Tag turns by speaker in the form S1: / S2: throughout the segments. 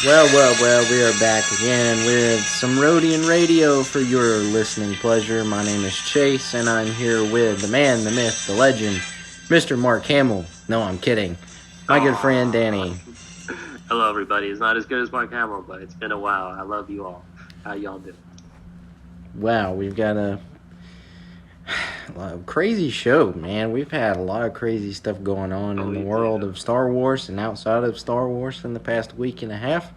S1: Well, we are back again with some Rhodian Radio for your listening pleasure. My name is Chase, and I'm here with the man, the myth, the legend, Mr. Mark Hamill. No, I'm kidding. My good friend, Danny.
S2: Hello, everybody. It's not as good as Mark Hamill, but it's been a while. I love you all. How y'all doing?
S1: Wow, we've got a crazy show, man. We've had a lot of crazy stuff going on in the world of Star Wars and outside of Star Wars in the past week and a half.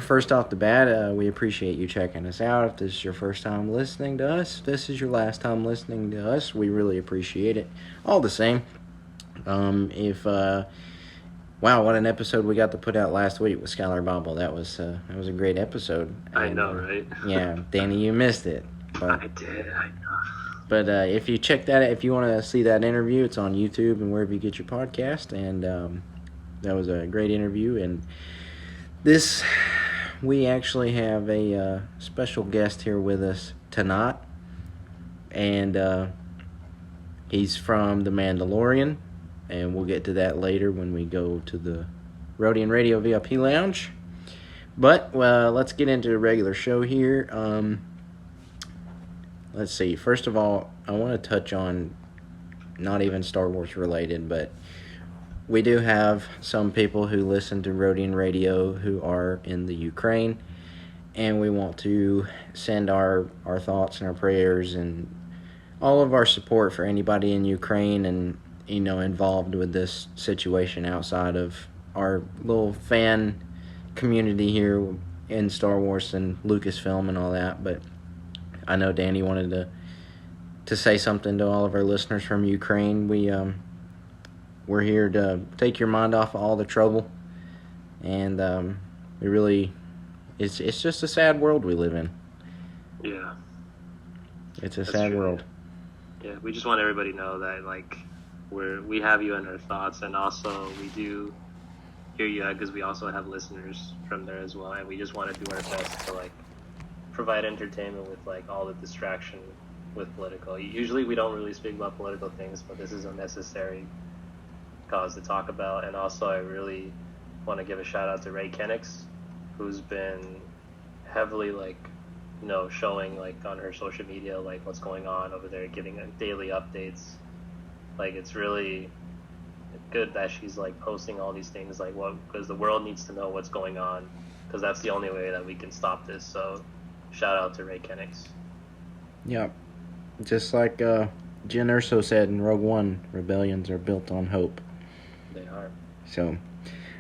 S1: First off the bat, we appreciate you checking us out. If this is your first time listening to us, if this is your last time listening to us, we really appreciate it. All the same, wow, what an episode we got to put out last week with Skylar Bobble. That was a great episode.
S2: I know, right?
S1: Yeah, Danny, you missed it.
S2: But, I did, I know.
S1: But if you check that, if you want to see that interview, it's on YouTube and wherever you get your podcast. And that was a great interview. And we actually have a special guest here with us tonight. And he's from The Mandalorian. And we'll get to that later when we go to the Rhodian Radio VIP Lounge. But let's get into the regular show here. Let's see. First of all, I want to touch on not even Star Wars related, but we do have some people who listen to Rhodian Radio who are in the Ukraine, and we want to send our thoughts and our prayers and all of our support for anybody in Ukraine and involved with this situation outside of our little fan community here in Star Wars and Lucasfilm and all that. But I know Danny wanted to say something to all of our listeners from Ukraine. We're here to take your mind off of all the trouble, and it's just a sad world we live in.
S2: Yeah,
S1: it's a sad world.
S2: Yeah, we just want everybody to know that we have you in our thoughts, and also we do hear you out because we also have listeners from there as well, and we just want to do our best to provide entertainment with all the distraction with political. Usually we don't really speak about political things, but this is a necessary cause to talk about. And also I really want to give a shout out to Ray Kenix, who's been heavily showing on her social media what's going on over there, giving daily updates. It's really good that she's posting all these things because the world needs to know what's going on, because that's the only way that we can stop this. So shout out to Ray Kenix.
S1: Yeah, just like Jyn Erso said in Rogue One, rebellions are built on hope.
S2: They are. So,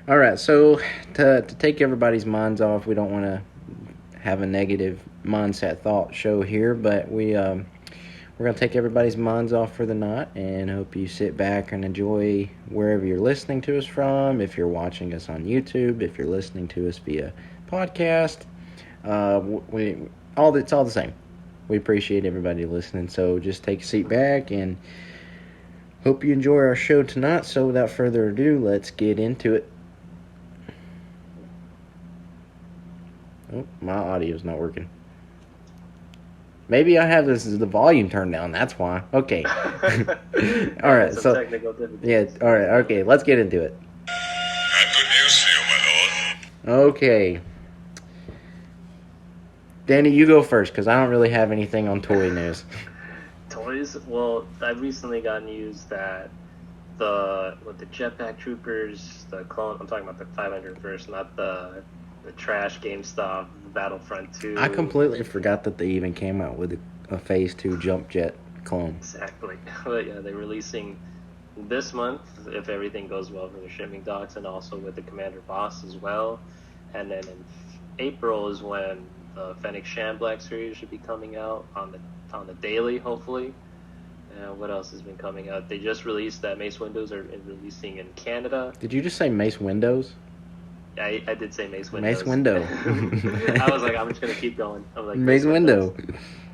S1: all right. So to take everybody's minds off, we don't want to have a negative mindset thought show here, but we're going to take everybody's minds off for the night and hope you sit back and enjoy wherever you're listening to us from. If you're watching us on YouTube, if you're listening to us via podcast, it's all the same. We appreciate everybody listening, so just take a seat back and hope you enjoy our show tonight. So without further ado, let's get into it. Oh, my audio's not working. Maybe I have the volume turned down. That's why. Okay. All right. So yeah. All right. Okay. Let's get into it.
S3: I have good news for you, my lord.
S1: Okay. Danny, you go first because I don't really have anything on toy news.
S2: Toys? Well, I recently got news that the Jetpack Troopers, the clone. I'm talking about the 501st, not the trash GameStop Battlefront 2.
S1: I completely forgot that they even came out with a Phase 2 jump jet clone.
S2: Exactly. But yeah, they're releasing this month if everything goes well for the shipping docks, and also with the Commander Boss as well. And then in April is when the Fennec Shamblack series should be coming out on the daily, hopefully. What else has been coming out? They just released that Mace Windows are releasing in Canada.
S1: Did you just say Mace Windows?
S2: I did say Mace Windows.
S1: Mace Window.
S2: I was I'm just going to keep going. I'm like,
S1: Mace Window.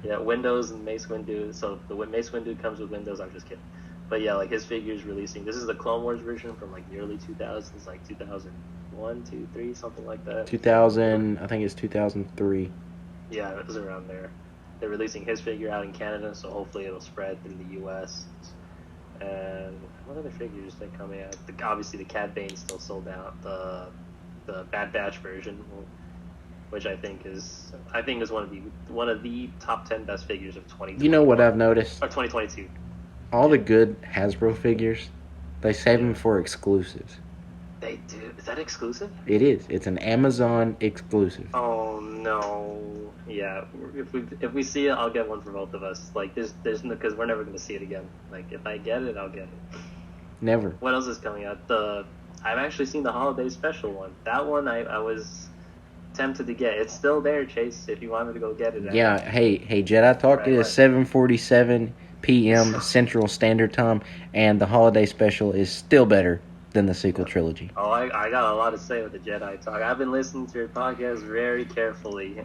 S2: Yeah, Windows and Mace Windu. So the Mace Windu comes with Windows. I'm just kidding. But yeah, his figure's releasing. This is the Clone Wars version from the early 2000s, 2001, 2, 3, something like that.
S1: 2000, I think it's 2003.
S2: Yeah, it was around there. They're releasing his figure out in Canada, so hopefully it'll spread in the U.S. And what other figures are coming out? Obviously, the Cad Bane's still sold out. The the Bad Batch version, which I think is one of the top 10 best figures of 2020.
S1: You know what I've noticed?
S2: Or 2022.
S1: All the good Hasbro figures, they save them for exclusives.
S2: They do. Is that exclusive?
S1: It is. It's an Amazon exclusive.
S2: Oh no. Yeah. If we see it, I'll get one for both of us. Like there's no, because we're never gonna see it again. Like if I get it, I'll get it.
S1: Never.
S2: What else is coming out? I've actually seen the holiday special one. That one I was tempted to get. It's still there, Chase. If you want me to go get it.
S1: Yeah. Hey, Jedi Talk.
S2: Right,
S1: It is 7:47 p.m. Central Standard Time, and the holiday special is still better than the sequel trilogy.
S2: Oh, I got a lot to say with the Jedi Talk. I've been listening to your podcast very carefully,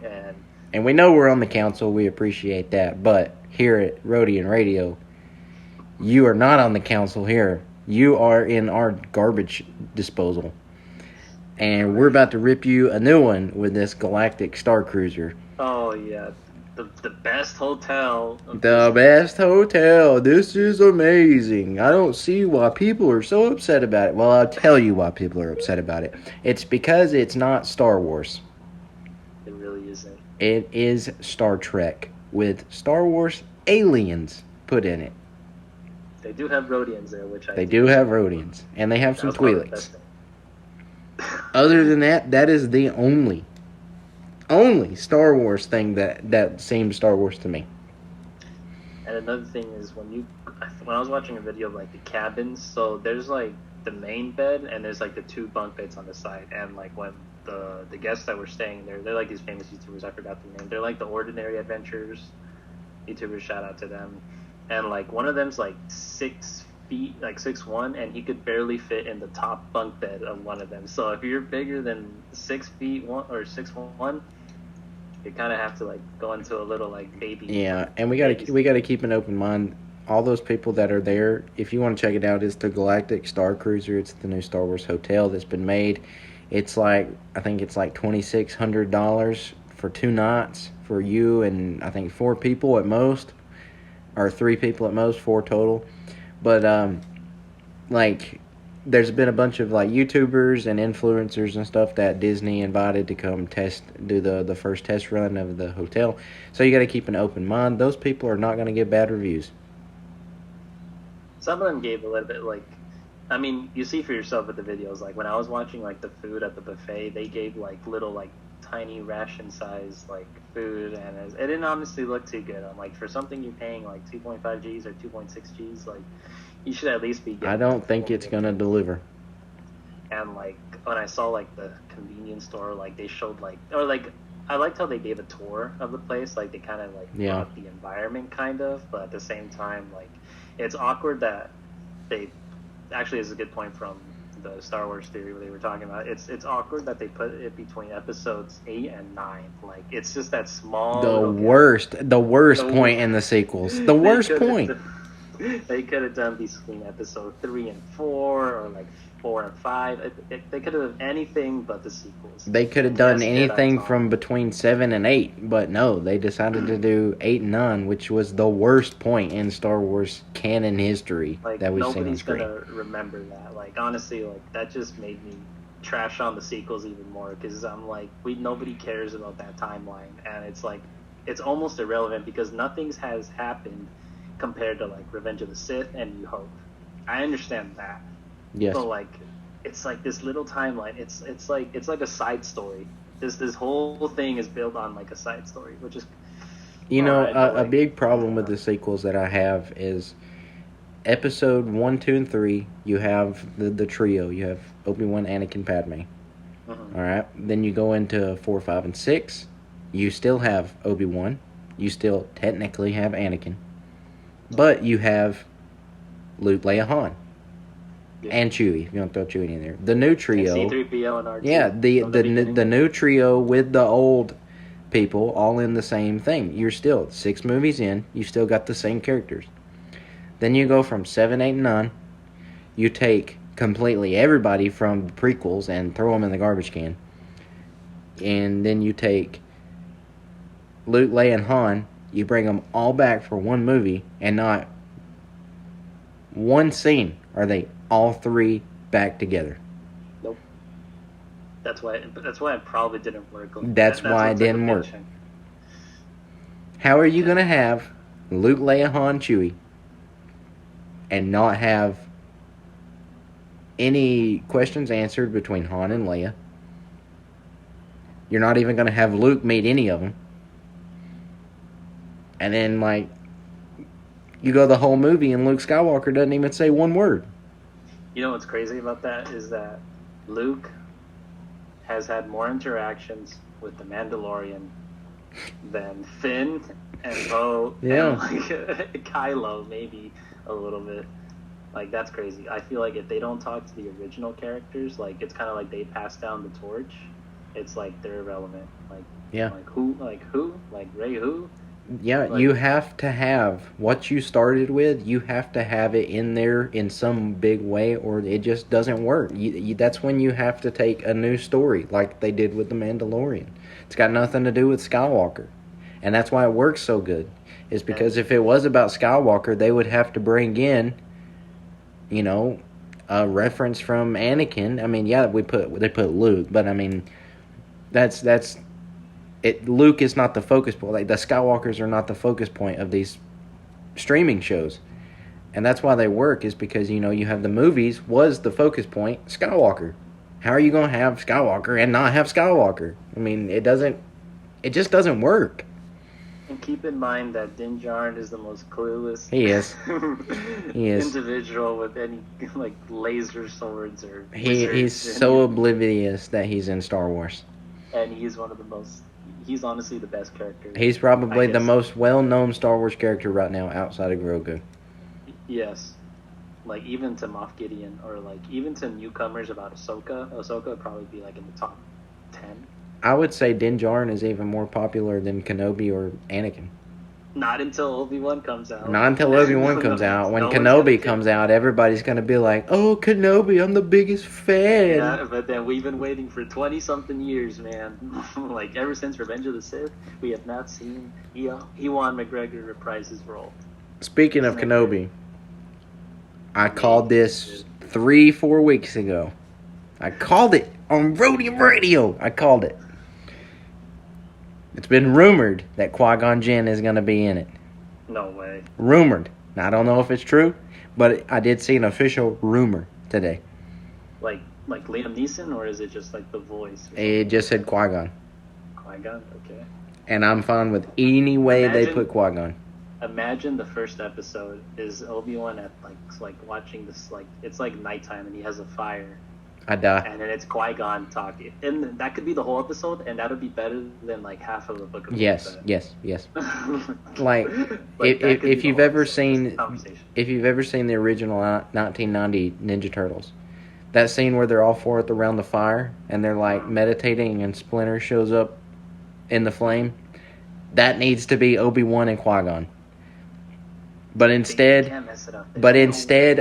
S1: and we know we're on the council. We appreciate that, but here at Rodian Radio, you are not on the council here. You are in our garbage disposal. And we're about to rip you a new one with this Galactic Star Cruiser.
S2: Oh, yeah. The best hotel.
S1: The best hotel. This is amazing. I don't see why people are so upset about it. Well, I'll tell you why people are upset about it. It's because it's not Star Wars.
S2: It really isn't.
S1: It is Star Trek with Star Wars aliens put in it.
S2: They do have Rodians there, which
S1: They do have Rodians. And they have some Twi'leks. Other than that, that is the only Star Wars thing that seems Star Wars to me.
S2: And another thing is when I was watching a video of like the cabins, so there's like the main bed and there's like the two bunk beds on the side, and like when the guests that were staying there, they're like these famous YouTubers, I forgot the name. They're like the Ordinary Adventures YouTubers, shout out to them. And like one of them's like 6 feet, like 6'1", and he could barely fit in the top bunk bed of one of them. So if you're bigger than 6 feet one or 6'1", you kind of have to like go into a little like baby.
S1: Yeah, and we gotta keep an open mind. All those people that are there, if you want to check it out, it's the Galactic Star Cruiser. It's the new Star Wars hotel that's been made. It's like, I think it's like $2,600 for 2 nights for you and I think 4 people at most. Or 3 people at most, 4 total. But, like, there's been a bunch of, like, YouTubers and influencers and stuff that Disney invited to come do the first test run of the hotel. So you got to keep an open mind. Those people are not going to give bad reviews.
S2: Some of them gave a little bit, like, I mean, you see for yourself with the videos. Like, when I was watching, like, the food at the buffet, they gave, like, little, like, tiny ration size like food, and it didn't honestly look too good. I'm like, for something you're paying like 2.5 Gs or 2.6 Gs, like you should at least be getting.
S1: I don't think it's gonna deliver.
S2: And like when I saw like the convenience store, like they showed like, or like I liked how they gave a tour of the place, like they kind of like brought the environment kind of, but at the same time like it's awkward that they actually is a good point from the Star Wars theory where they were talking about. It's awkward that they put it between episodes 8 and 9. Like it's just that small.
S1: The worst point in the sequels. The worst point.
S2: They could have done between episode 3 and 4, or like 4 and 5. They could have done anything but the sequels.
S1: They could have done anything from between 7 and 8, but no, they decided to do 8 and 9, which was the worst point in Star Wars canon history that we've seen on screen.
S2: Nobody's gonna remember that. Like honestly, like that just made me trash on the sequels even more, because I'm like, nobody cares about that timeline, and it's like it's almost irrelevant because nothing has happened compared to like Revenge of the Sith and New Hope. I understand that.
S1: Yes.
S2: So like it's like this little timeline. It's like a side story. This whole thing is built on like a side story, which is
S1: a big problem with the sequels that I have is episode 1, 2, and 3. You have the trio. You have Obi-Wan, Anakin, Padme.
S2: Mm-hmm.
S1: All right. Then you go into 4, 5, and 6. You still have Obi-Wan. You still technically have Anakin. But you have Luke, Leia, Han. Yeah. And Chewie, if you want to throw Chewie in there. The new trio.
S2: And C-3PO and R2.
S1: Yeah, the new trio with the old people all in the same thing. You're still 6 movies in. You still got the same characters. Then you go from 7, 8, and 9. You take completely everybody from the prequels and throw them in the garbage can. And then you take Luke, Leia, and Han. You bring them all back for one movie, and not one scene are they all 3 back together.
S2: Nope. That's why it probably didn't work.
S1: That's why it didn't work. How are you going to have Luke, Leia, Han, Chewie and not have any questions answered between Han and Leia? You're not even going to have Luke meet any of them. And then, like, you go the whole movie and Luke Skywalker doesn't even say one word.
S2: You know what's crazy about that is that Luke has had more interactions with the Mandalorian than Finn and Poe and like Kylo, maybe a little bit. Like, that's crazy. I feel like if they don't talk to the original characters, like, it's kind of like they pass down the torch. It's like they're irrelevant. Like, like who? Like Ray who?
S1: Yeah, like, you have to have what you started with. You have to have it in there in some big way, or it just doesn't work. That's when you have to take a new story, like they did with the Mandalorian. It's got nothing to do with Skywalker, and that's why it works so good. Is because if it was about Skywalker, they would have to bring in, you know, a reference from Anakin. I mean, yeah, they put Luke, but I mean, that's. Luke is not the focus point. Like, the Skywalkers are not the focus point of these streaming shows. And that's why they work, is because, you know, you have the movies was the focus point, Skywalker. How are you going to have Skywalker and not have Skywalker? I mean, it just doesn't work.
S2: And keep in mind that Din Djarin is the most clueless
S1: he is
S2: individual with any, like, laser swords or
S1: he's so oblivious that he's in Star Wars.
S2: And he's he's honestly the best character.
S1: He's probably the most well-known Star Wars character right now outside of Grogu.
S2: Yes. Like, even to Moff Gideon, or, like, even to newcomers about Ahsoka. Ahsoka would probably be, like, in the top 10.
S1: I would say Din Djarin is even more popular than Kenobi or Anakin.
S2: Not until Obi-Wan comes out.
S1: Not until Obi-Wan comes out. When Kenobi comes out, everybody's going to be like, oh, Kenobi, I'm the biggest fan.
S2: Yeah, but then we've been waiting for 20-something years, man. Like, ever since Revenge of the Sith, we have not seen Ewan McGregor reprise his role.
S1: Speaking of Kenobi, I called this 3-4 weeks ago. I called it on Rodium Radio. I called it. It's been rumored that Qui-Gon Jinn is going to be in it.
S2: No way.
S1: Rumored. Now, I don't know if it's true, but I did see an official rumor today.
S2: Like Liam Neeson, or is it just like the voice?
S1: It just said Qui-Gon.
S2: Qui-Gon, okay.
S1: And I'm fine with any way they put Qui-Gon.
S2: Imagine the first episode is Obi-Wan at like watching this, like, it's like nighttime and he has a fire.
S1: I die.
S2: And then it's Qui-Gon talking. And that could be the whole episode, and that would be better than, like, half of the book of
S1: Yes. Like, if you've ever seen the original 1990 Ninja Turtles, that scene where they're all four around the fire, and they're, like, meditating, and Splinter shows up in the flame, that needs to be Obi-Wan and Qui-Gon. But instead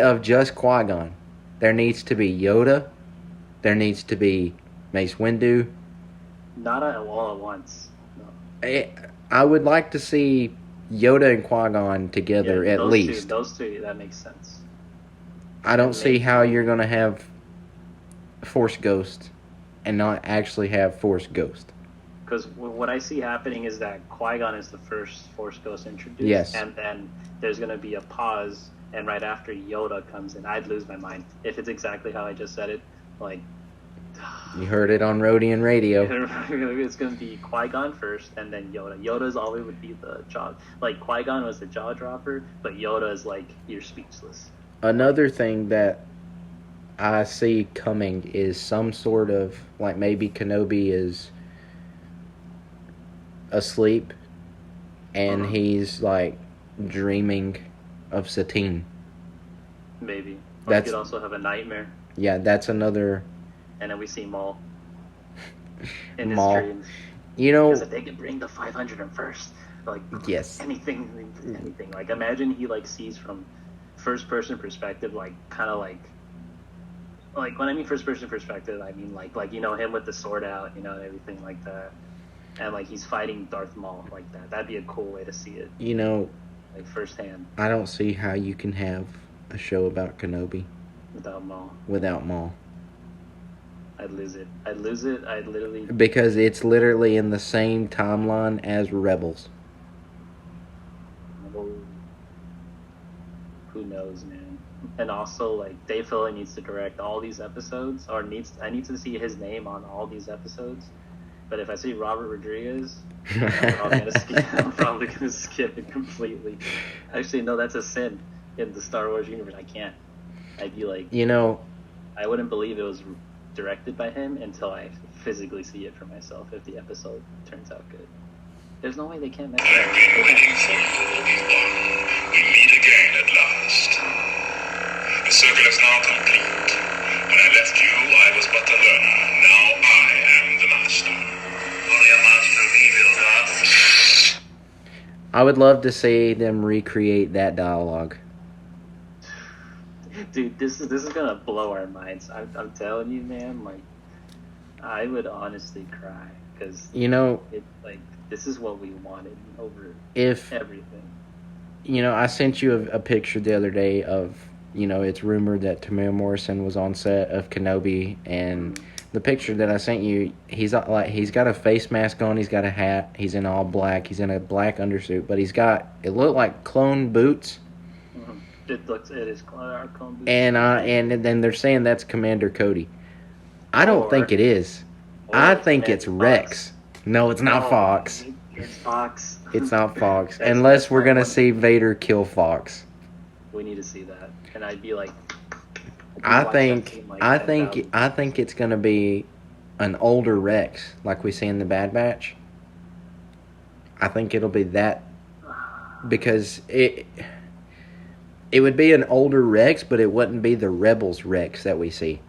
S1: of just Qui-Gon, there needs to be Yoda. There needs to be Mace Windu.
S2: Not all at once. No.
S1: I would like to see Yoda and Qui-Gon together at least.
S2: Those two, that makes sense.
S1: I don't see how you're going to have Force Ghost and not actually have Force Ghost.
S2: Because what I see happening is that Qui-Gon is the first Force Ghost introduced.
S1: Yes.
S2: And then there's going to be a pause, and right after Yoda comes in, I'd lose my mind. If it's exactly how I just said it. Like,
S1: you heard it on Rodian Radio.
S2: It's going to be Qui-Gon first, and then Yoda. Yoda's always would be the jaw. Like, Qui-Gon was the jaw dropper, but Yoda is like, you're speechless.
S1: Another thing that I see coming is some sort of, like, maybe Kenobi is asleep, and he's, like, dreaming of Satine.
S2: Maybe. Or he could also have a nightmare.
S1: Yeah, that's another.
S2: And then we see Maul in his
S1: Maul.
S2: dreams.
S1: You know,
S2: because if they could bring the 501st, like,
S1: yes,
S2: anything. Like, imagine he, like, sees from first-person perspective, like, kind of like when I mean first-person perspective, I mean like you know, him with the sword out, you know, everything like that, and like he's fighting Darth Maul like that. That'd be a cool way to see it.
S1: You know,
S2: like, firsthand.
S1: I don't see how you can have a show about Kenobi
S2: without Maul. I'd lose it. I'd literally.
S1: Because it's literally in the same timeline as Rebels.
S2: Oh, who knows, man? And also, like, Dave Filoni needs to direct all these episodes, or I need to see his name on all these episodes. But if I see Robert Rodriguez, I'm probably gonna skip it completely. Actually, no, that's a sin in the Star Wars universe. I can't. I'd be like, I wouldn't believe it was directed by him until I physically see it for myself. If the episode turns out good, there's no way they can't mess it up.
S3: We meet again at last. The circle is now complete. When I left you, I was but a learner. Now I am the master. Only a master reveals us.
S1: I would love to see them recreate that dialogue.
S2: Dude, this is gonna blow our minds. I'm telling you, man. Like, I would honestly cry because it, like, this is what we wanted over everything.
S1: I sent you a picture the other day of it's rumored that Tamir Morrison was on set of Kenobi, and the picture that I sent you, he's got a face mask on, he's got a hat, he's in all black, he's in a black undersuit, but it looked like clone boots.
S2: It is our clone boots.
S1: And then they're saying that's Commander Cody. I don't think it is. I think it's Rex. No, it's not Fox.
S2: It's Fox.
S1: It's not Fox. Unless we're gonna see Vader kill Fox.
S2: We need to see that, and I'd be like,
S1: I think it's gonna be an older Rex, like we see in the Bad Batch. I think it'll be that, because it would be an older Rex, but it wouldn't be the Rebels Rex that we see.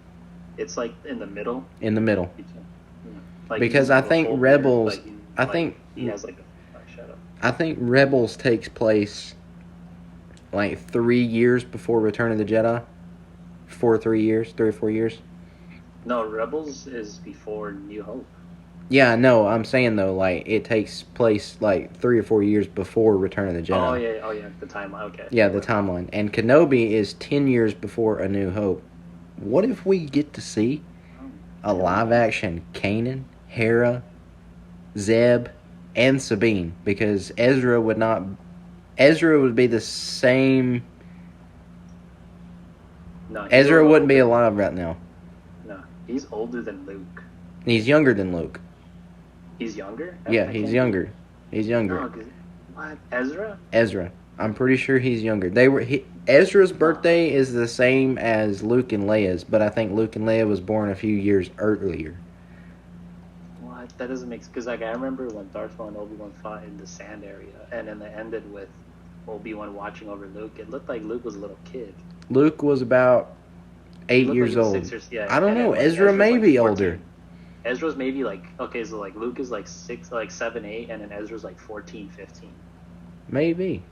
S2: It's like in the middle.
S1: In the middle.
S2: Like,
S1: because I think Rebels.
S2: He has like shut up.
S1: I think Rebels takes place like 3 years before Return of the Jedi. 3 or 4 years.
S2: No, Rebels is before New Hope.
S1: Yeah, no, I'm saying though, like, it takes place like 3 or 4 years before Return of the Jedi.
S2: Oh yeah, the timeline. Okay.
S1: Yeah, the timeline. And Kenobi is 10 years before A New Hope. What if we get to see a live-action Kanan, Hera, Zeb, and Sabine? Because Ezra would be the same.
S2: No,
S1: Ezra wouldn't be alive right now.
S2: No, he's older than Luke.
S1: He's younger than Luke.
S2: He's younger?
S1: Yeah, he's younger. He's younger.
S2: No, what? Ezra?
S1: Ezra. I'm pretty sure he's younger. Ezra's birthday is the same as Luke and Leia's, but I think Luke and Leia was born a few years earlier.
S2: What? That doesn't make sense. Because, like, I remember when Darth Maul and Obi-Wan fought in the sand area, and then they ended with Obi-Wan watching over Luke. It looked like Luke was a little kid.
S1: Luke was about 8 years old. I don't know. Ezra may be older.
S2: Ezra's maybe like, okay, so like Luke is like 7, 8, and then Ezra's like 14, 15.
S1: Maybe.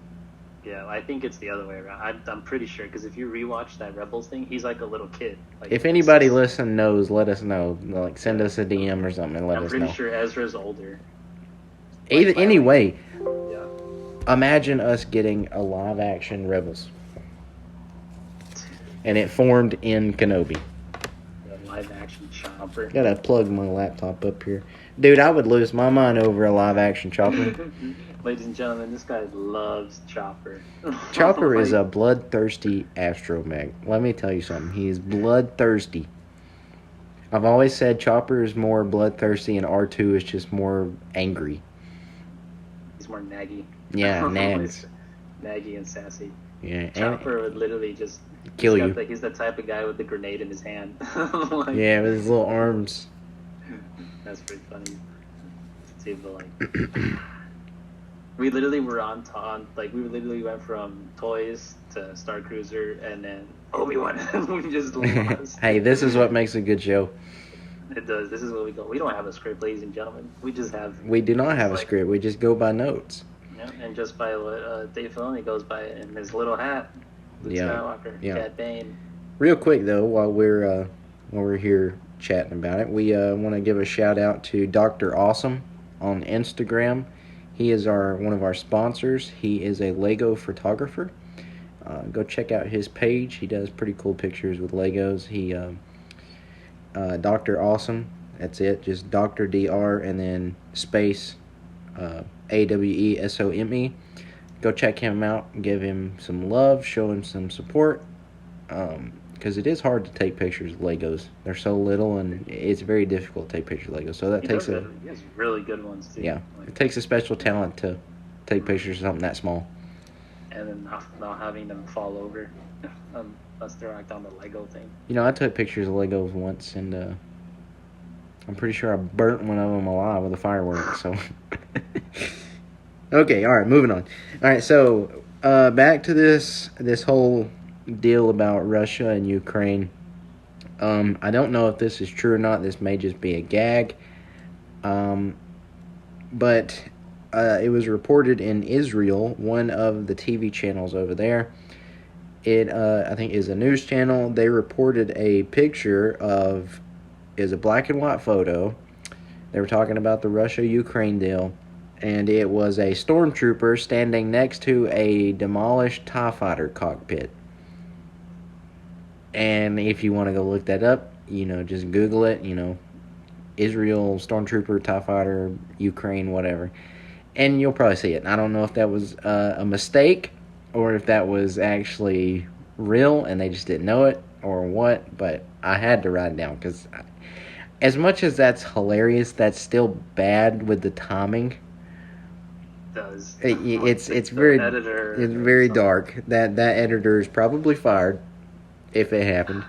S2: Yeah, I think it's the other way around. I'm pretty sure, because if you rewatch that Rebels thing, he's like a little kid. Like,
S1: if anybody knows, let us know. Like, send us a DM or something and let us know.
S2: I'm pretty sure Ezra's older.
S1: Anyway,
S2: yeah.
S1: Imagine us getting a live-action Rebels. And it formed in Kenobi.
S2: Live-action Chopper.
S1: Gotta plug my laptop up here. Dude, I would lose my mind over a live-action Chopper.
S2: Ladies and gentlemen, this guy loves Chopper.
S1: Chopper is a bloodthirsty astromech. Let me tell you something. He is bloodthirsty. I've always said Chopper is more bloodthirsty and R2 is just more angry.
S2: He's more naggy.
S1: Yeah, nags.
S2: Naggy and sassy.
S1: Yeah,
S2: Chopper would literally just
S1: kill you.
S2: He's the type of guy with the grenade in his hand.
S1: Yeah, with his little arms.
S2: That's pretty funny. See, but like, we literally were we literally went from toys to Star Cruiser and then Obi-Wan. We just lost.
S1: Hey, this is what makes a good show.
S2: It does. This is what we go. We don't have a script, ladies and gentlemen. We just have.
S1: We do not have a script. We just go by notes.
S2: Yeah, and just by what Dave Filoni goes by in his little hat. Luke Skywalker, Cad Bane.
S1: Real quick though, while we're here chatting about it, we want to give a shout out to Dr. Awesome on Instagram. He is one of our sponsors. He is a Lego photographer. Go check out his page. He does pretty cool pictures with Legos. Dr. Awesome. That's it. Just Dr. Dr. and then space AWESOME. Go check him out. Give him some love. Show him some support. Because it is hard to take pictures of Legos. They're so little, and it's very difficult to take pictures of Legos. So that
S2: He
S1: takes
S2: does he has really good ones too.
S1: yeah,
S2: Like,
S1: it takes a special talent to take pictures of something that small.
S2: and then not having them fall over unless they're like on the Lego thing.
S1: You know, I took pictures of Legos once, and I'm pretty sure I burnt one of them alive with a firework. So, okay, all right, moving on. All right, so back to this whole deal about Russia and Ukraine. I don't know if this is true or not. This may just be a gag. But it was reported in Israel, one of the TV channels over there. It, I think, is a news channel. They reported a picture of, is a black and white photo. They were talking about the Russia-Ukraine deal. And it was a stormtrooper standing next to a demolished TIE fighter cockpit. And if you want to go look that up, you know, just Google it, you know, Israel, stormtrooper, TIE fighter, Ukraine, whatever. And you'll probably see it. I don't know if that was a mistake or if that was actually real and they just didn't know it or what, but I had to write it down because as much as that's hilarious, that's still bad with the timing.
S2: Does
S1: It's very dark. That editor is probably fired if it happened.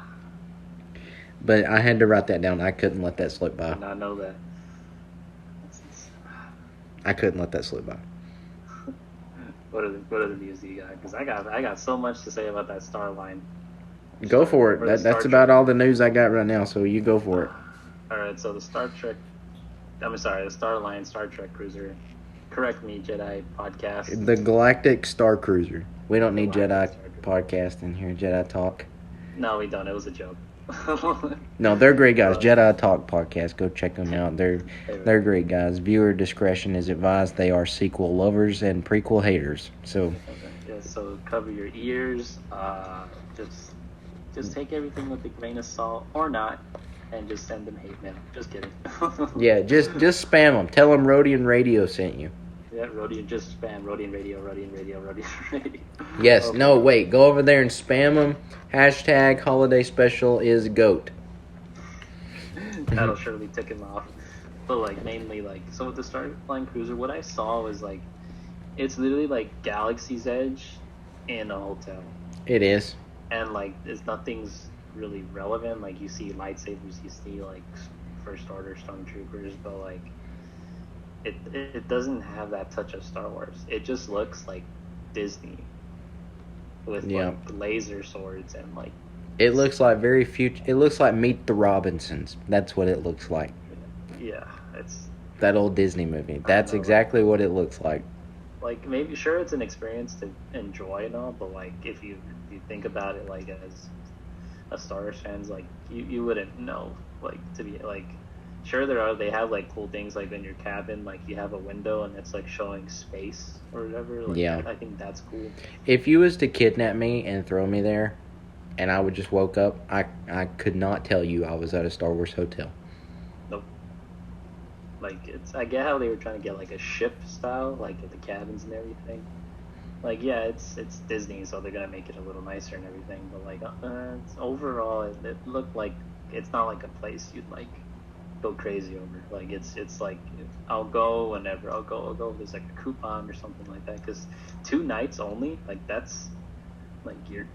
S1: But I had to write that down. I couldn't let that slip by.
S2: I did not know that.
S1: I couldn't let that slip by.
S2: What other news do you got? Because I got so much to say about that Star Line.
S1: Go for it. That's about all the news I got right now. So you go for it.
S2: All right. So the Starline Star Trek cruiser. Correct me, Jedi podcast.
S1: The Galactic Star Cruiser. We don't need
S2: Galactic
S1: Jedi
S2: Star
S1: podcast in here. Jedi Talk.
S2: No, we don't. It was a joke.
S1: No, they're great guys. Jedi Talk podcast. Go check them out. They're great guys. Viewer discretion is advised. They are sequel lovers and prequel haters. So
S2: yeah, so cover your ears. Just take everything with a grain of salt or not, and just send them hate mail. Just kidding.
S1: yeah, just spam them. Tell them Rodian Radio sent you.
S2: Yeah, Rodian, just spam Rodian Radio.
S1: Yes.
S2: Okay.
S1: No. Wait. Go over there and spam them. Hashtag holiday special is GOAT.
S2: That'll surely tick him off. But like mainly like so with the Starline Cruiser, what I saw was like it's literally like Galaxy's Edge in a hotel.
S1: It is.
S2: And like nothing's really relevant. Like you see lightsabers, you see like First Order stormtroopers, but like it doesn't have that touch of Star Wars. It just looks like Disney with like laser swords and like
S1: it looks like very future. It looks like Meet the Robinsons. That's what it looks like.
S2: Yeah, it's
S1: that old Disney movie. That's exactly what it looks like.
S2: Like maybe sure it's an experience to enjoy and all, but like if you think about it like as a Star Wars fans, like you wouldn't know like to be like sure they have like cool things like in your cabin, like you have a window and it's like showing space or whatever. Like,
S1: yeah,
S2: I think that's cool.
S1: If you was to kidnap me and throw me there, and I would just woke up, I could not tell you I was at a Star Wars hotel.
S2: Nope. Like I get how they were trying to get like a ship style, like the cabins and everything. Like yeah, it's Disney, so they're gonna make it a little nicer and everything. But like overall, it looked like it's not like a place you'd like go crazy over. Like it's like I'll go whenever I'll go if there's like a coupon or something like that. Because 2 nights only, like that's like you're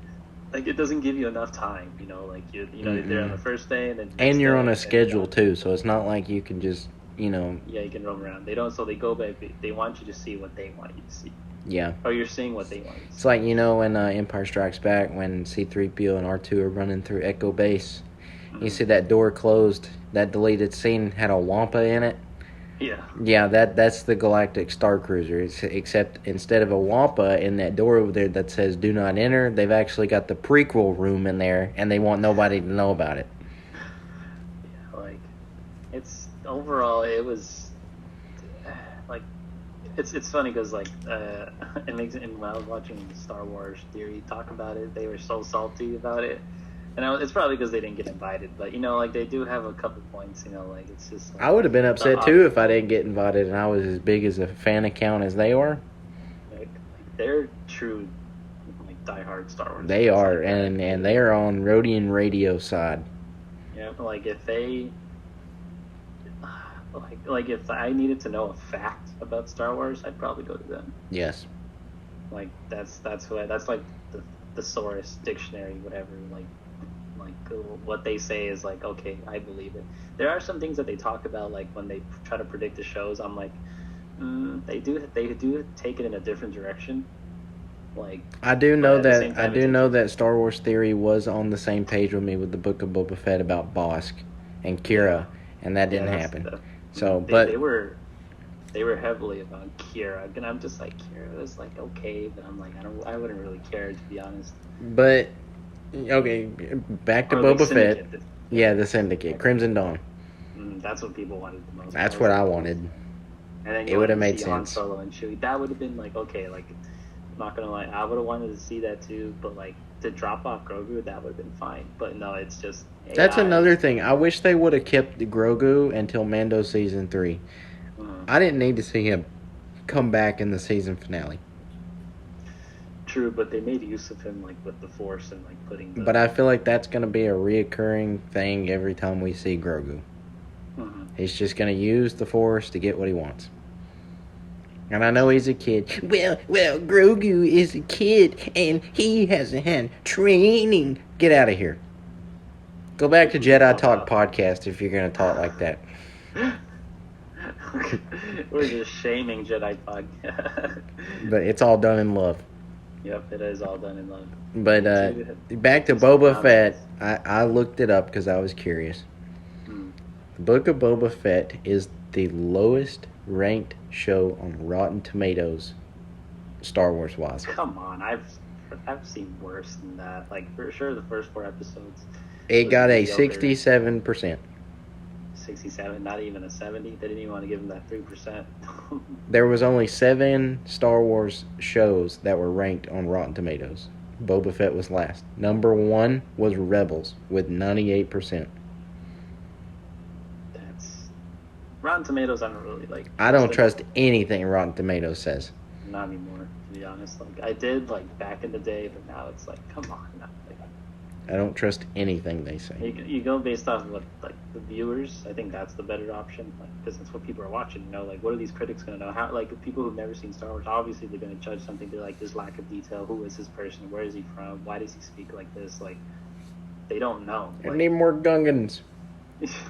S2: like it doesn't give you enough time. You know, like you're there on the first day and then
S1: you're on a schedule too, so it's not like you can just you can
S2: roam around. They don't. So they go back. They want you to see what they want you to see.
S1: Yeah.
S2: Or you're seeing what they want you to see.
S1: It's like in Empire Strikes Back when C-3PO and R2 are running through Echo Base. Mm-hmm. You see that door closed. That deleted scene had a Wampa in it.
S2: Yeah.
S1: Yeah, that's the Galactic Star Cruiser. Except instead of a Wampa in that door over there that says "Do not enter," they've actually got the prequel room in there, and they want nobody to know about it.
S2: Yeah, like it's overall it was like it's funny because like it makes it. And when I was watching Star Wars Theory talk about it, they were so salty about it. it's probably because they didn't get invited, but like they do have a couple points. Like it's just. Like,
S1: I would have been upset too if I didn't get invited and I was as big as a fan account as they are.
S2: Like they're true, like diehard Star Wars.
S1: They are, and they are on Rodian Radio side.
S2: Yeah, like if they. Like if I needed to know a fact about Star Wars, I'd probably go to them.
S1: Yes.
S2: Like that's like the thesaurus dictionary, whatever. Like what they say is like, okay, I believe it. There are some things that they talk about, like when they try to predict the shows. I'm like, they do take it in a different direction. Like
S1: I do know that Star Wars Theory was on the same page with me with the Book of Boba Fett about Bosk and Kira, and that didn't happen.
S2: They were heavily about Kira, and I'm just like, Kira is like okay, but I'm like I wouldn't really care, to be honest.
S1: But okay, back to Boba Fett. Yeah, the Syndicate, Crimson Dawn.
S2: That's what people wanted the most.
S1: That's what I wanted.
S2: And then
S1: it would have made sense.
S2: Han Solo and Chewie. That would have been like okay, like I'm not gonna lie, I would have wanted to see that too, but like to drop off Grogu, that would have been fine. But no, it's just AI.
S1: That's another thing. I wish they would have kept the Grogu until Mando season 3. I didn't need to see him come back in the season finale.
S2: True, but they made use of him like with the Force and like putting.
S1: But I feel like that's going to be a reoccurring thing every time we see Grogu. He's just going to use the Force to get what he wants. And I know he's a kid. Well, Grogu is a kid, and he hasn't had training. Get out of here. Go back to Jedi Talk podcast if you're going to talk like that.
S2: We're just shaming Jedi Talk.
S1: But it's all done in love.
S2: Yep, it is all done in love.
S1: But back to Boba Fett. I looked it up because I was curious. The Book of Boba Fett is the lowest ranked show on Rotten Tomatoes, Star Wars wise.
S2: Come on, I've seen worse than that. Like for sure, the first 4 episodes.
S1: It got a 67%.
S2: 67, not even a 70. They didn't even want to give them that 3%.
S1: There was only 7 Star Wars shows that were ranked on Rotten Tomatoes. Boba Fett was last. Number 1 was Rebels with 98%.
S2: Rotten Tomatoes, I don't really like.
S1: I don't trust anything Rotten Tomatoes says.
S2: Not anymore, to be honest. Like I did, like back in the day, but now it's like, come on. Like,
S1: I don't trust anything they say.
S2: You go based off of what, like the viewers. I think that's the better option, like because that's what people are watching. Like what are these critics gonna know? How like people who've never seen Star Wars, obviously they're gonna judge something to like this lack of detail. Who is this person? Where is he from? Why does he speak like this? Like they don't know.
S1: I need more Gungans.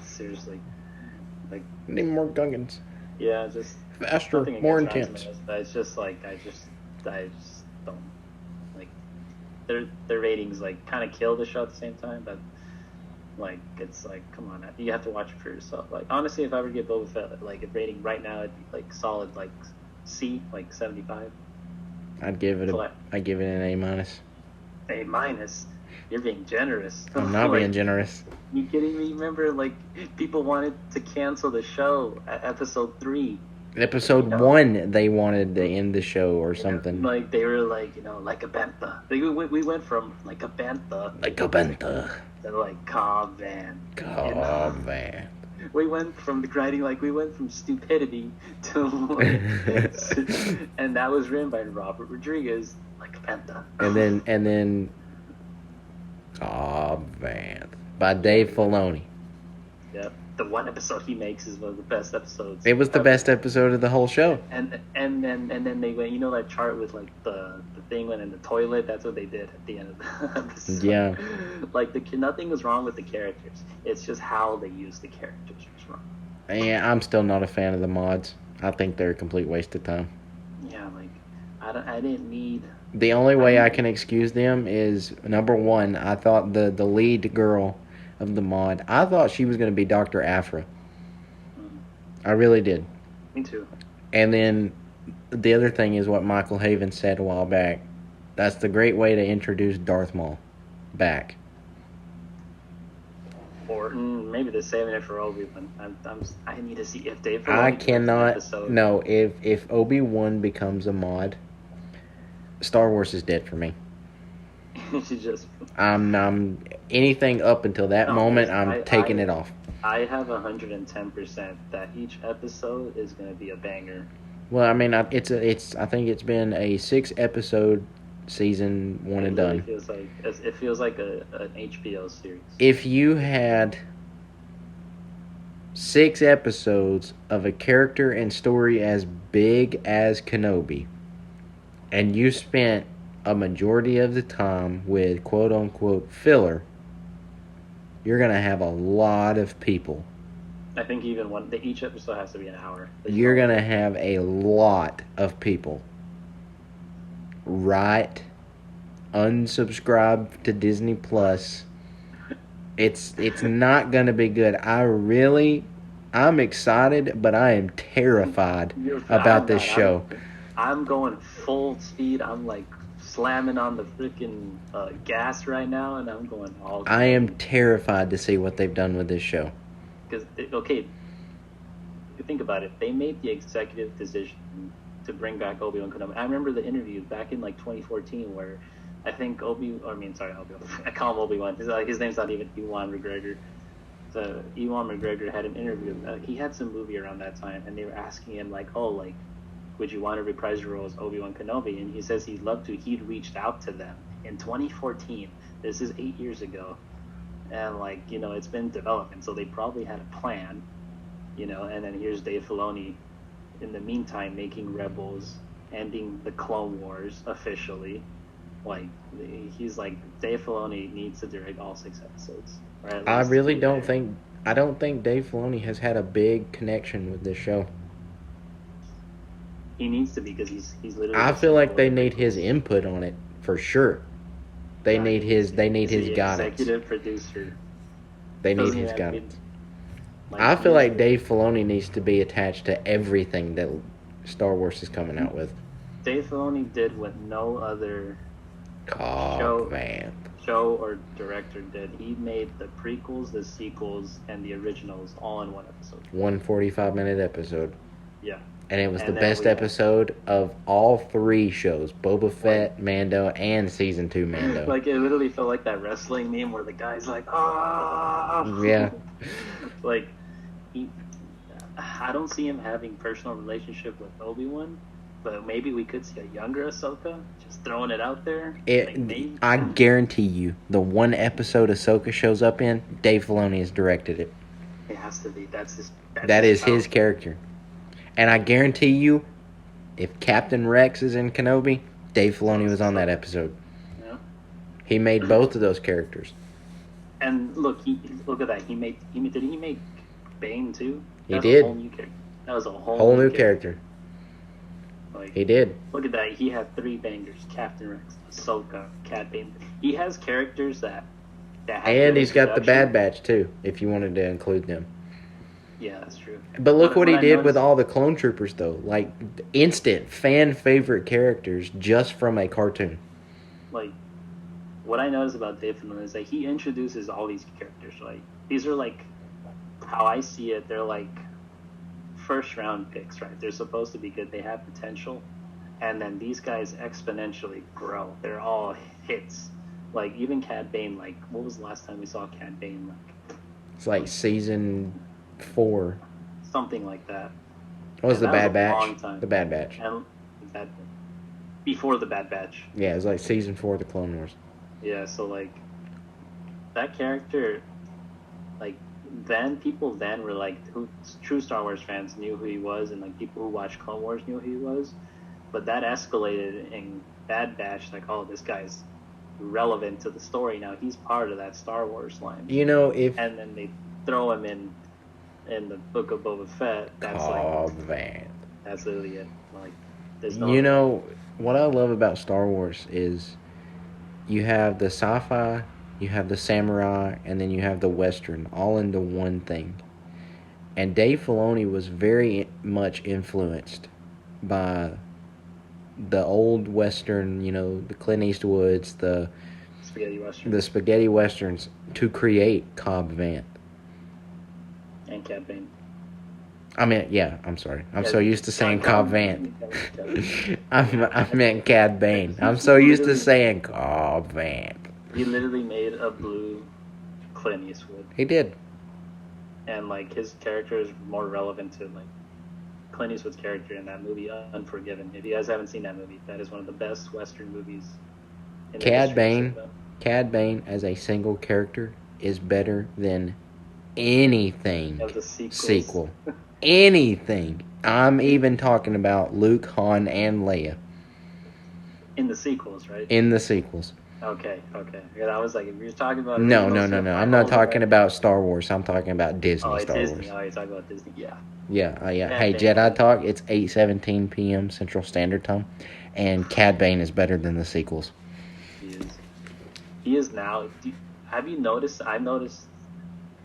S2: Seriously. Like
S1: need more Gungans.
S2: Yeah, just
S1: faster, more intense.
S2: But it's just like I just don't like their ratings like kind of kill the show at the same time. But like it's like come on, you have to watch it for yourself. Like honestly, if I were to get Boba Fett like a rating right now, it'd be like solid like C, like 75.
S1: I'd give it an A-.
S2: A-? You're being generous.
S1: I'm not being generous.
S2: You kidding me? Remember, like, people wanted to cancel the show at episode 3.
S1: Episode 1, they wanted to end the show or something.
S2: Like, they were like, like a bantha. We went from, like a bantha.
S1: Like a bantha.
S2: To, like, Cobb-Van.
S1: Cobb-Van.
S2: We went from stupidity to, and that was written by Robert Rodriguez, like a bantha.
S1: And then Van by Dave Filoni.
S2: Yep, the one episode he makes is one of the best episodes.
S1: It was the best episode of the whole show.
S2: And then they went, that chart with like the thing went in the toilet. That's what they did at the end of the episode.
S1: Yeah.
S2: Like nothing was wrong with the characters. It's just how they use the characters was wrong.
S1: Yeah, I'm still not a fan of the mods. I think they're a complete waste of time.
S2: Yeah, like I didn't need.
S1: The only way I can excuse them is, number 1, I thought the lead girl of the mod, I thought she was going to be Dr. Aphra. I really did.
S2: Me too.
S1: And then the other thing is what Michael Haven said a while back. That's the great way to introduce Darth Maul back.
S2: Or maybe they're saving it for Obi-Wan. I need to see if they.
S1: I cannot. No, if Obi-Wan becomes a mod, Star Wars is dead for me.
S2: She just.
S1: I'm anything up until that moment. I'm taking it off.
S2: I have 110% that each episode is going to be a banger.
S1: Well, I mean, I think it's been a 6-episode season, one and done.
S2: It feels like an HBO series.
S1: If you had 6 episodes of a character and story as big as Kenobi, and you spent a majority of the time with quote-unquote filler, you're going to have a lot of people.
S2: I think even each episode has to be an hour.
S1: You're going to have a lot of people unsubscribe to Disney Plus. It's not going to be good. I'm excited, but I am terrified about this show.
S2: I'm going full speed. I'm like slamming on the freaking gas right now, and I'm going all.
S1: I am terrified to see what they've done with this show.
S2: Because you think about it, they made the executive decision to bring back Obi-Wan Kenobi. I remember the interview back in like 2014 where I think Obi-Wan. I call him Obi-Wan. His name's not even Ewan McGregor. So Ewan McGregor had an interview. He had some movie around that time, and they were asking him like, would you want to reprise your role as Obi-Wan Kenobi? And he says he'd love to. He'd reached out to them in 2014. This is 8 years ago. And, it's been development. So they probably had a plan, and then here's Dave Filoni in the meantime making Rebels, ending the Clone Wars officially. He's like, Dave Filoni needs to direct all 6 episodes.
S1: I don't think Dave Filoni has had a big connection with this show.
S2: He needs to, because he's literally.
S1: I feel like they need his input on it for sure. They need his guidance.
S2: Executive producer.
S1: They need his guidance. I feel like Dave Filoni needs to be attached to everything that Star Wars is coming out with.
S2: Dave Filoni did what no other show or director did. He made the prequels, the sequels, and the originals all in one episode.
S1: 145-minute episode.
S2: Yeah.
S1: And it was the best episode of all 3 shows: Boba Fett, Mando, and Season 2 Mando.
S2: It literally felt like that wrestling meme where the guy's like, ah!
S1: Yeah.
S2: I don't see him having personal relationship with Obi-Wan, but maybe we could see a younger Ahsoka, just throwing it out there.
S1: I guarantee you, the one episode Ahsoka shows up in, Dave Filoni has directed it.
S2: It has to be.
S1: That is his character. And I guarantee you, if Captain Rex is in Kenobi, Dave Filoni was on that episode.
S2: Yeah.
S1: He made both of those characters.
S2: And look at that. Did he make Bane too?
S1: He did.
S2: That was a
S1: whole new character. He did.
S2: Look at that. He had 3 bangers: Captain Rex, Ahsoka, Cad Bane. He has characters that
S1: and he's got the Bad Batch too, if you wanted to include them.
S2: Yeah, that's true.
S1: But look what he did with all the clone troopers, though. Instant fan favorite characters just from a cartoon.
S2: What I noticed about Dave Filoni is that he introduces all these characters. These are how I see it. They're first round picks, right? They're supposed to be good. They have potential, and then these guys exponentially grow. They're all hits. Even Cad Bane. What was the last time we saw Cad Bane?
S1: It's season 4.
S2: Something like that.
S1: What was the Bad Batch? The Bad Batch.
S2: Before the Bad Batch.
S1: Yeah, it was season 4 of the Clone Wars.
S2: Yeah, so that character, people were who true Star Wars fans knew who he was, and people who watched Clone Wars knew who he was. But that escalated in Bad Batch, this guy's relevant to the story now. He's part of that Star Wars line. And then they throw him in the Book of Boba Fett. That's literally it. There's no.
S1: What I love about Star Wars is you have the sci-fi, you have the samurai, and then you have the western, all into one thing. And Dave Filoni was very much influenced by the old western, the Clint Eastwoods, the spaghetti westerns to create Cobb Vanth.
S2: And Cad Bane.
S1: I'm sorry. I'm so used to saying Cobb Vanth. I meant Cad Bane. I'm so used to saying Cobb Vanth.
S2: He literally made a blue Clint Eastwood.
S1: He did.
S2: And like his character is more relevant to like Clint Eastwood's character in that movie, Unforgiven. If you guys haven't seen that movie, that is one of the best Western movies. In
S1: Cad
S2: the
S1: Bane. Cad Bane as a single character is better than anything
S2: of the
S1: sequel. Anything. I'm even talking about Luke, Han, and Leia.
S2: In the sequels, right?
S1: In the sequels.
S2: Okay. Yeah, I was like, if you're talking about...
S1: No. I'm not talking about Star Wars. I'm talking about Disney Star
S2: Disney.
S1: Wars.
S2: Oh, you're talking about Disney, yeah.
S1: Yeah. Hey, Jedi Talk, it's 8:17 p.m. Central Standard Time, and Cad Bane is better than the sequels.
S2: He is now... Have you noticed... I noticed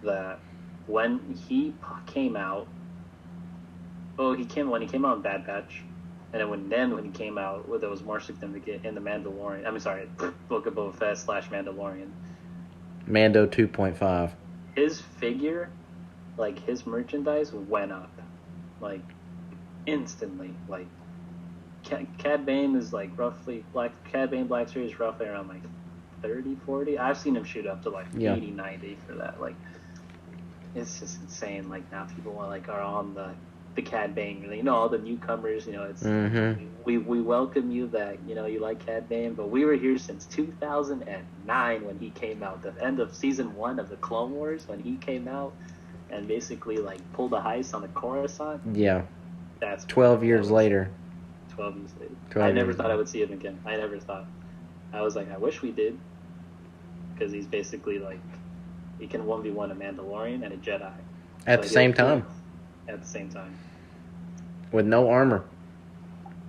S2: that when he came out... when he came out in Bad Batch, and then when he came out, there was more significant in the Mandalorian. Book of Boba Fett / Mandalorian.
S1: Mando 2.5.
S2: His figure, like his merchandise, went up, like instantly. Like Cad Bane is like roughly Cad Bane Black Series roughly around like 30, 40. I've seen him shoot up to like 80, 90 for that. Like it's just insane. Like now people are on the Cad Bane, all the newcomers, it's we welcome you that you like Cad Bane, but we were here since 2009 when he came out, the end of season 1 of the Clone Wars, when he came out and basically like pulled a heist on the Coruscant.
S1: Yeah,
S2: that's
S1: 12 years later.
S2: 12 years later. I never thought I would see him again. I never thought. I was like, I wish we did, because he's basically like he can 1v1 a Mandalorian and a Jedi
S1: at the same time.
S2: At the same time.
S1: With no armor.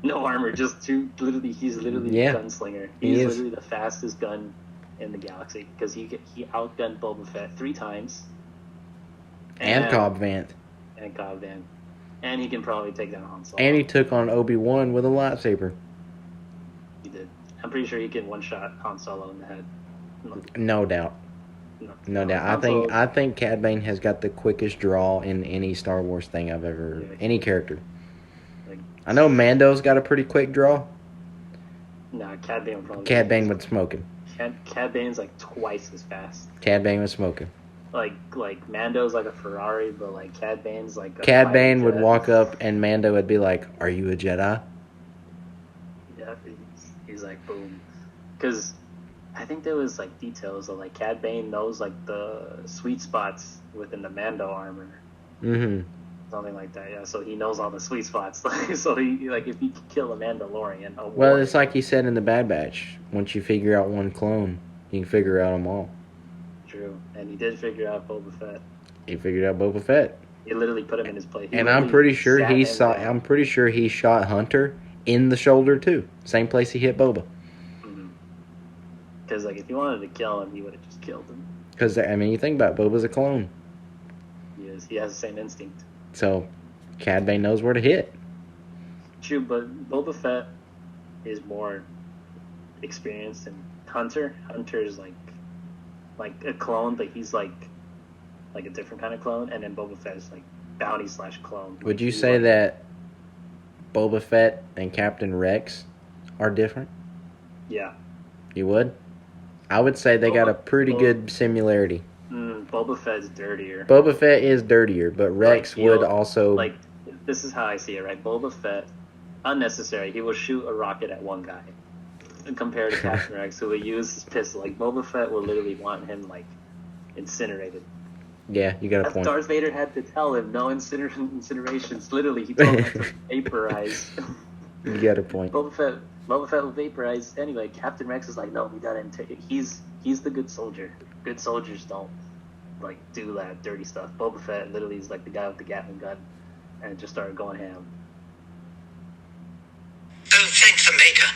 S2: No armor, just he's literally a gunslinger. He's literally the fastest gun in the galaxy, because he outgunned Boba Fett 3 times.
S1: And Cobb Vanth.
S2: And he can probably take down Han Solo.
S1: And he took on Obi-Wan with a lightsaber.
S2: He did. I'm pretty sure he can one-shot Han Solo in the head.
S1: No doubt. No doubt. I think Cad Bane has got the quickest draw in any Star Wars thing I've ever... any character. I know Mando's got a pretty quick draw.
S2: Nah, Cad Bane would probably...
S1: Cad Bane would smoke him.
S2: Cad Bane's like twice as fast.
S1: Cad Bane would smoke him.
S2: Like Mando's like a Ferrari, but like Cad Bane's like a...
S1: Cad Bane would walk up and Mando would be like, "Are you a Jedi?"
S2: Yeah, he's like, boom. Because... I think there was like details of like Cad Bane knows like the sweet spots within the Mando armor. Something like that, yeah. So he knows all the sweet spots. So he like if he could kill a Mandalorian.
S1: Well, it's like he said in the Bad Batch. Once you figure out one clone, you can figure out them all.
S2: True, and he did figure out Boba Fett.
S1: He figured out Boba Fett.
S2: He literally put him in his place.
S1: And I'm pretty sure he shot Hunter in the shoulder too. Same place he hit Boba.
S2: Because like if he wanted to kill him, he would have just killed him.
S1: Because you think about it, Boba's a clone.
S2: He has the same instinct.
S1: So, Cad Bane knows where to hit.
S2: True, but Boba Fett is more experienced than Hunter. Hunter is like a clone, but he's like a different kind of clone, and then Boba Fett is like bounty / clone.
S1: Would you say that Boba Fett and Captain Rex are different?
S2: Yeah.
S1: You would? I would say they got a pretty good similarity.
S2: Boba Fett's dirtier.
S1: Boba Fett is dirtier, but Rex would also...
S2: Like, this is how I see it, right? Boba Fett, unnecessary. He will shoot a rocket at one guy. Compared to Captain Rex, who would use his pistol. Like, Boba Fett will literally want him, like, incinerated.
S1: Yeah, you got a point.
S2: Darth Vader had to tell him, no incinerations. Literally, he told him to vaporize.
S1: You got a point.
S2: Boba Fett will vaporize. Anyway, Captain Rex is like, no, we gotta take it. He's the good soldier. Good soldiers don't like do that dirty stuff. Boba Fett literally is like the guy with the Gatling gun, and just started going ham.
S4: Oh, thank the Maker.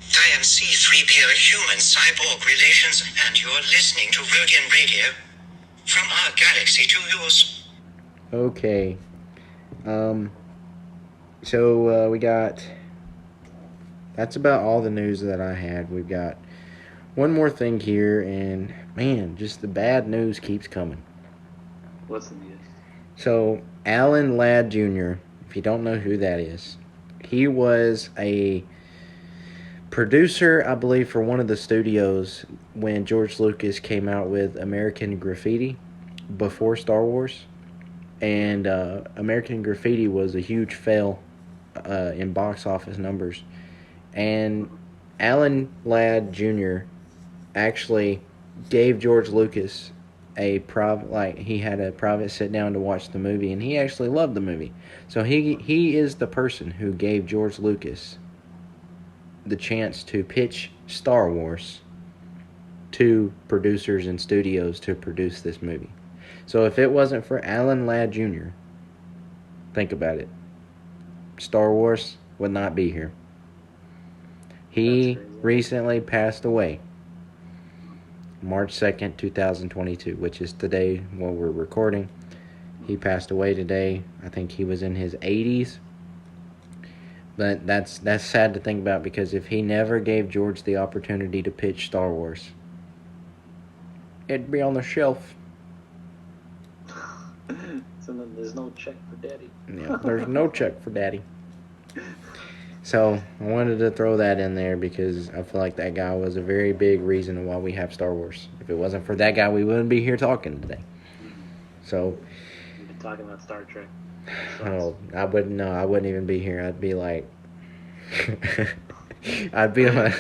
S4: I am C-3PO Human Cyborg Relations, and you're listening to Rodian Radio. From our galaxy to yours.
S1: Okay. So we got... That's about all the news that I had. We've got one more thing here, and man, just the bad news keeps coming.
S2: What's the news?
S1: So, Alan Ladd Jr., if you don't know who that is, he was a producer, I believe, for one of the studios when George Lucas came out with American Graffiti before Star Wars. And American Graffiti was a huge fail in box office numbers. And Alan Ladd Jr. actually gave George Lucas he had a private sit down to watch the movie, and he actually loved the movie. So he is the person who gave George Lucas the chance to pitch Star Wars to producers and studios to produce this movie. So if it wasn't for Alan Ladd Jr., think about it, Star Wars would not be here. He recently passed away, March 2nd, 2022, which is today while we're recording. He passed away today. I think he was in his 80s. But that's sad to think about, because if he never gave George the opportunity to pitch Star Wars, it'd be on the shelf.
S2: So then there's no check for Daddy.
S1: Yeah, there's no check for Daddy. So I wanted to throw that in there because I feel like that guy was a very big reason why we have Star Wars. If it wasn't for that guy, we wouldn't be here talking today. So
S2: We've been talking about Star Trek.
S1: oh, I wouldn't even be here. I'd be like I'd be on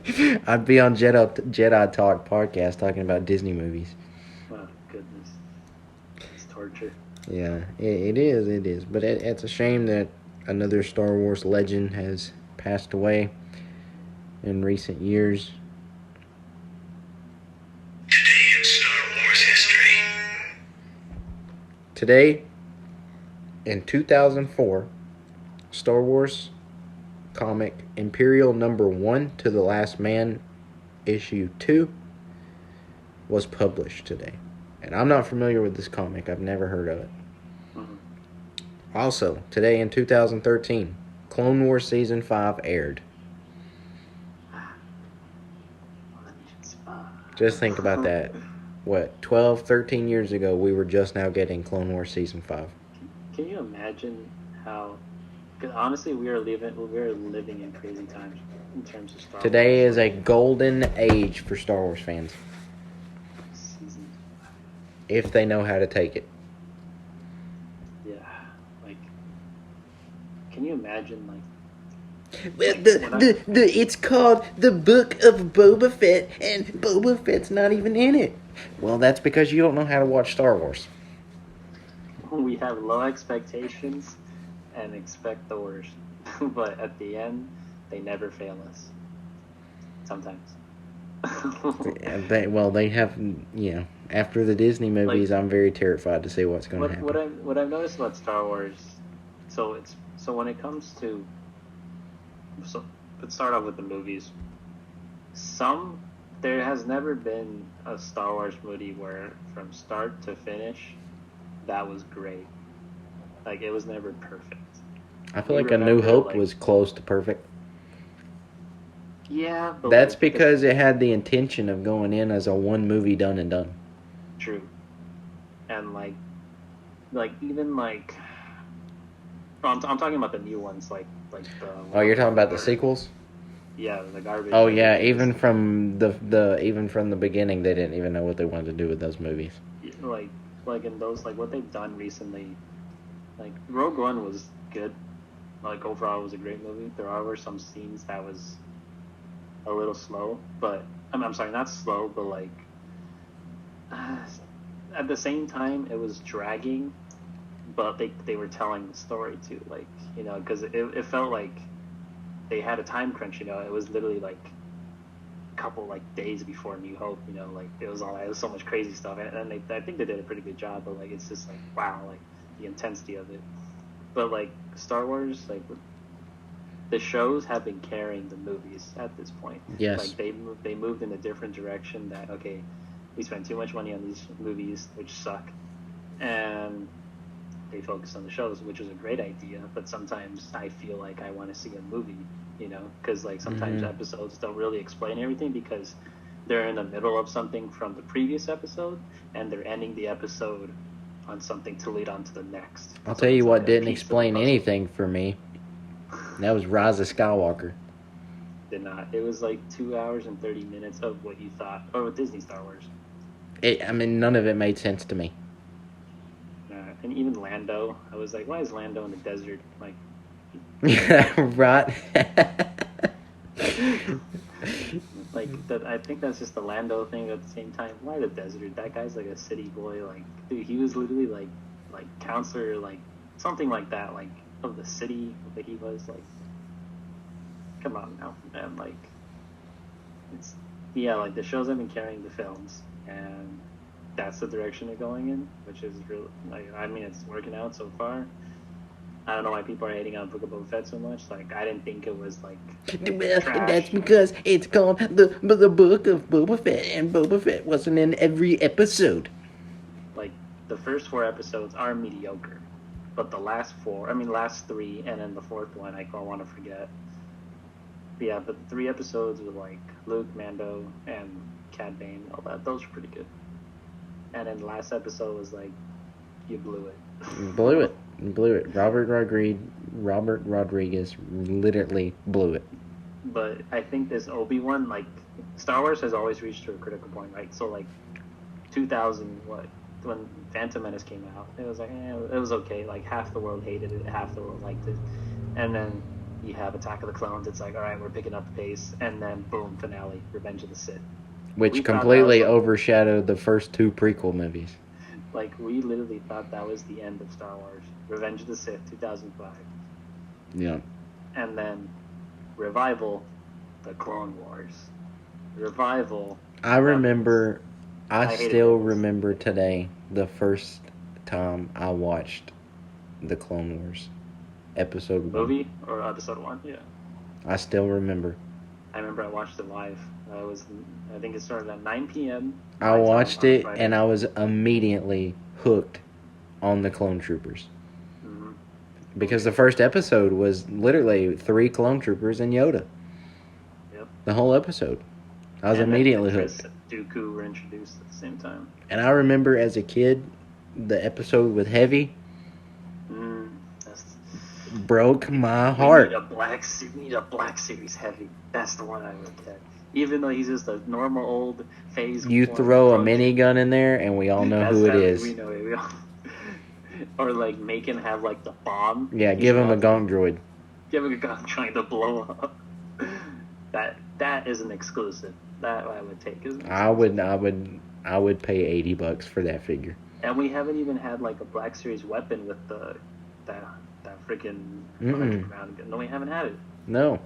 S1: Jedi Talk podcast talking about Disney movies.
S2: Oh goodness. It's torture.
S1: Yeah, it is. But it's a shame that another Star Wars legend has passed away in recent years.
S3: Today in Star Wars history.
S1: Today, in 2004, Star Wars comic Imperial number 1 to the Last Man issue 2 was published today. And I'm not familiar with this comic. I've never heard of it. Also, today in 2013, Clone Wars Season 5 aired. Just think about that. What, 12, 13 years ago, we were just now getting Clone Wars Season 5.
S2: Can you imagine how... Because honestly, we are living in crazy times in terms of Star Wars.
S1: Today is a golden age for Star Wars fans.
S2: Season 5.
S1: If they know how to take it.
S2: Yeah, like... Can you imagine, like...
S1: Well, it's called The Book of Boba Fett, and Boba Fett's not even in it. Well, that's because you don't know how to watch Star Wars.
S2: We have low expectations and expect the worst. But at the end, they never fail us. Sometimes.
S1: They have, after the Disney movies, I'm very terrified to see what's going to happen.
S2: What I've noticed about Star Wars, so when it comes to... So let's start off with the movies. There has never been a Star Wars movie where from start to finish, that was great. Like, it was never perfect.
S1: I feel like A New Hope was close to perfect.
S2: Yeah, but
S1: that's because it had the intention of going in as a one movie done and done.
S2: True. And even I'm talking about the new ones, like the.
S1: Oh, you're talking about the sequels?
S2: Yeah, the garbage.
S1: Oh yeah, even from the beginning, they didn't even know what they wanted to do with those movies.
S2: Like in those, like what they've done recently, like Rogue One was good. Like overall, it was a great movie. There were some scenes that was a little slow, but I'm sorry, not slow, but like at the same time, it was dragging. But they were telling the story too, like, because it felt like they had a time crunch. It was literally like a couple like days before New Hope. Like it was so much crazy stuff, and I think they did a pretty good job. But like it's just like wow, like the intensity of it. But like Star Wars, like the shows have been carrying the movies at this point.
S1: Yes.
S2: Like they moved in a different direction. That okay, we spent too much money on these movies, which suck, and they focus on the shows, which is a great idea, but sometimes I feel like I want to see a movie, because like sometimes episodes don't really explain everything because they're in the middle of something from the previous episode and they're ending the episode on something to lead on to the next.
S1: I'll tell you what didn't explain anything for me. That was Rise of Skywalker.
S2: Did not. It was like 2 hours and 30 minutes of what you thought. Oh, Disney Star Wars.
S1: None of it made sense to me.
S2: And even Lando, I was like, why is Lando in the desert? Like,
S1: Right.
S2: I think that's just the Lando thing. At the same time, why the desert? That guy's like a city boy. Like, dude, he was literally like counselor, like something like that, like of the city that he was. Like, come on now, man. Like, it's like the shows have been carrying the films, and that's the direction they're going in, which is really like, I mean, it's working out so far. I don't know why people are hating on Book of Boba Fett so much. Like, I didn't think it was like
S1: Well,
S2: trash.
S1: that's because it's called the Book of Boba Fett, and Boba Fett wasn't in every episode.
S2: Like, the first 4 episodes are mediocre, but the last 3, and then the 4th one, I want to forget. But yeah, but the 3 episodes with like Luke, Mando, and Cad Bane, all that, those were pretty good. And then the last episode was like, you blew it.
S1: Blew it. Robert Rodriguez literally blew it.
S2: But I think this Obi-Wan, like, Star Wars has always reached a critical point, right? So like 2000, when Phantom Menace came out, it was like, it was okay. Like, half the world hated it, half the world liked it. And then you have Attack of the Clones. It's like, all right, we're picking up the pace. And then boom, finale, Revenge of the Sith.
S1: Which completely overshadowed the first 2 prequel movies.
S2: Like, we literally thought that was the end of Star Wars. Revenge of the Sith, 2005.
S1: Yeah.
S2: And then Revival, The Clone Wars. Revival.
S1: I still remember today the first time I watched The Clone Wars. Episode 1.
S2: Movie or episode 1? Yeah.
S1: I still remember.
S2: I remember I watched it live. I think it started at 9 p.m.
S1: I watched it, and I was immediately hooked on the Clone Troopers.
S2: Mm-hmm.
S1: Because the first episode was literally 3 Clone Troopers and Yoda.
S2: Yep.
S1: The whole episode. I was immediately hooked.
S2: Dooku were introduced at the same time.
S1: And I remember as a kid, the episode with Heavy broke my heart.
S2: We need a Black Series Heavy. That's the one I would get. Even though he's just a normal old phase.
S1: You throw a minigun in there, and we all know who it is.
S2: We know it. We all... Or like make him have like the bomb.
S1: Yeah, give him a gong droid.
S2: Give him a gun trying to blow up. That is an exclusive. That I would take.
S1: I would pay $80 for that figure.
S2: And we haven't even had like a Black Series weapon with that freaking round gun. No, we haven't had it.
S1: No.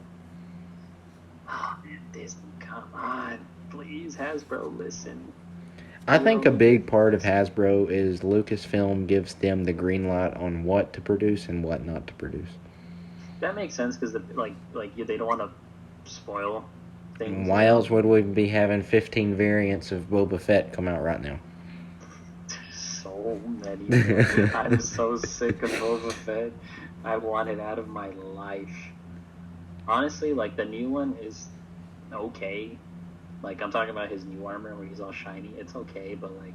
S2: Oh man, Disney, come on, please, Hasbro, listen.
S1: I think a big part of Hasbro is Lucasfilm gives them the green light on what to produce and what not to produce.
S2: That makes sense because they don't want to spoil things.
S1: Why else would we be having 15 variants of Boba Fett come out right now?
S2: So many. I'm so sick of Boba Fett. I want it out of my life. Honestly, like, the new one is okay. Like, I'm talking about his new armor where he's all shiny. It's okay, but, like,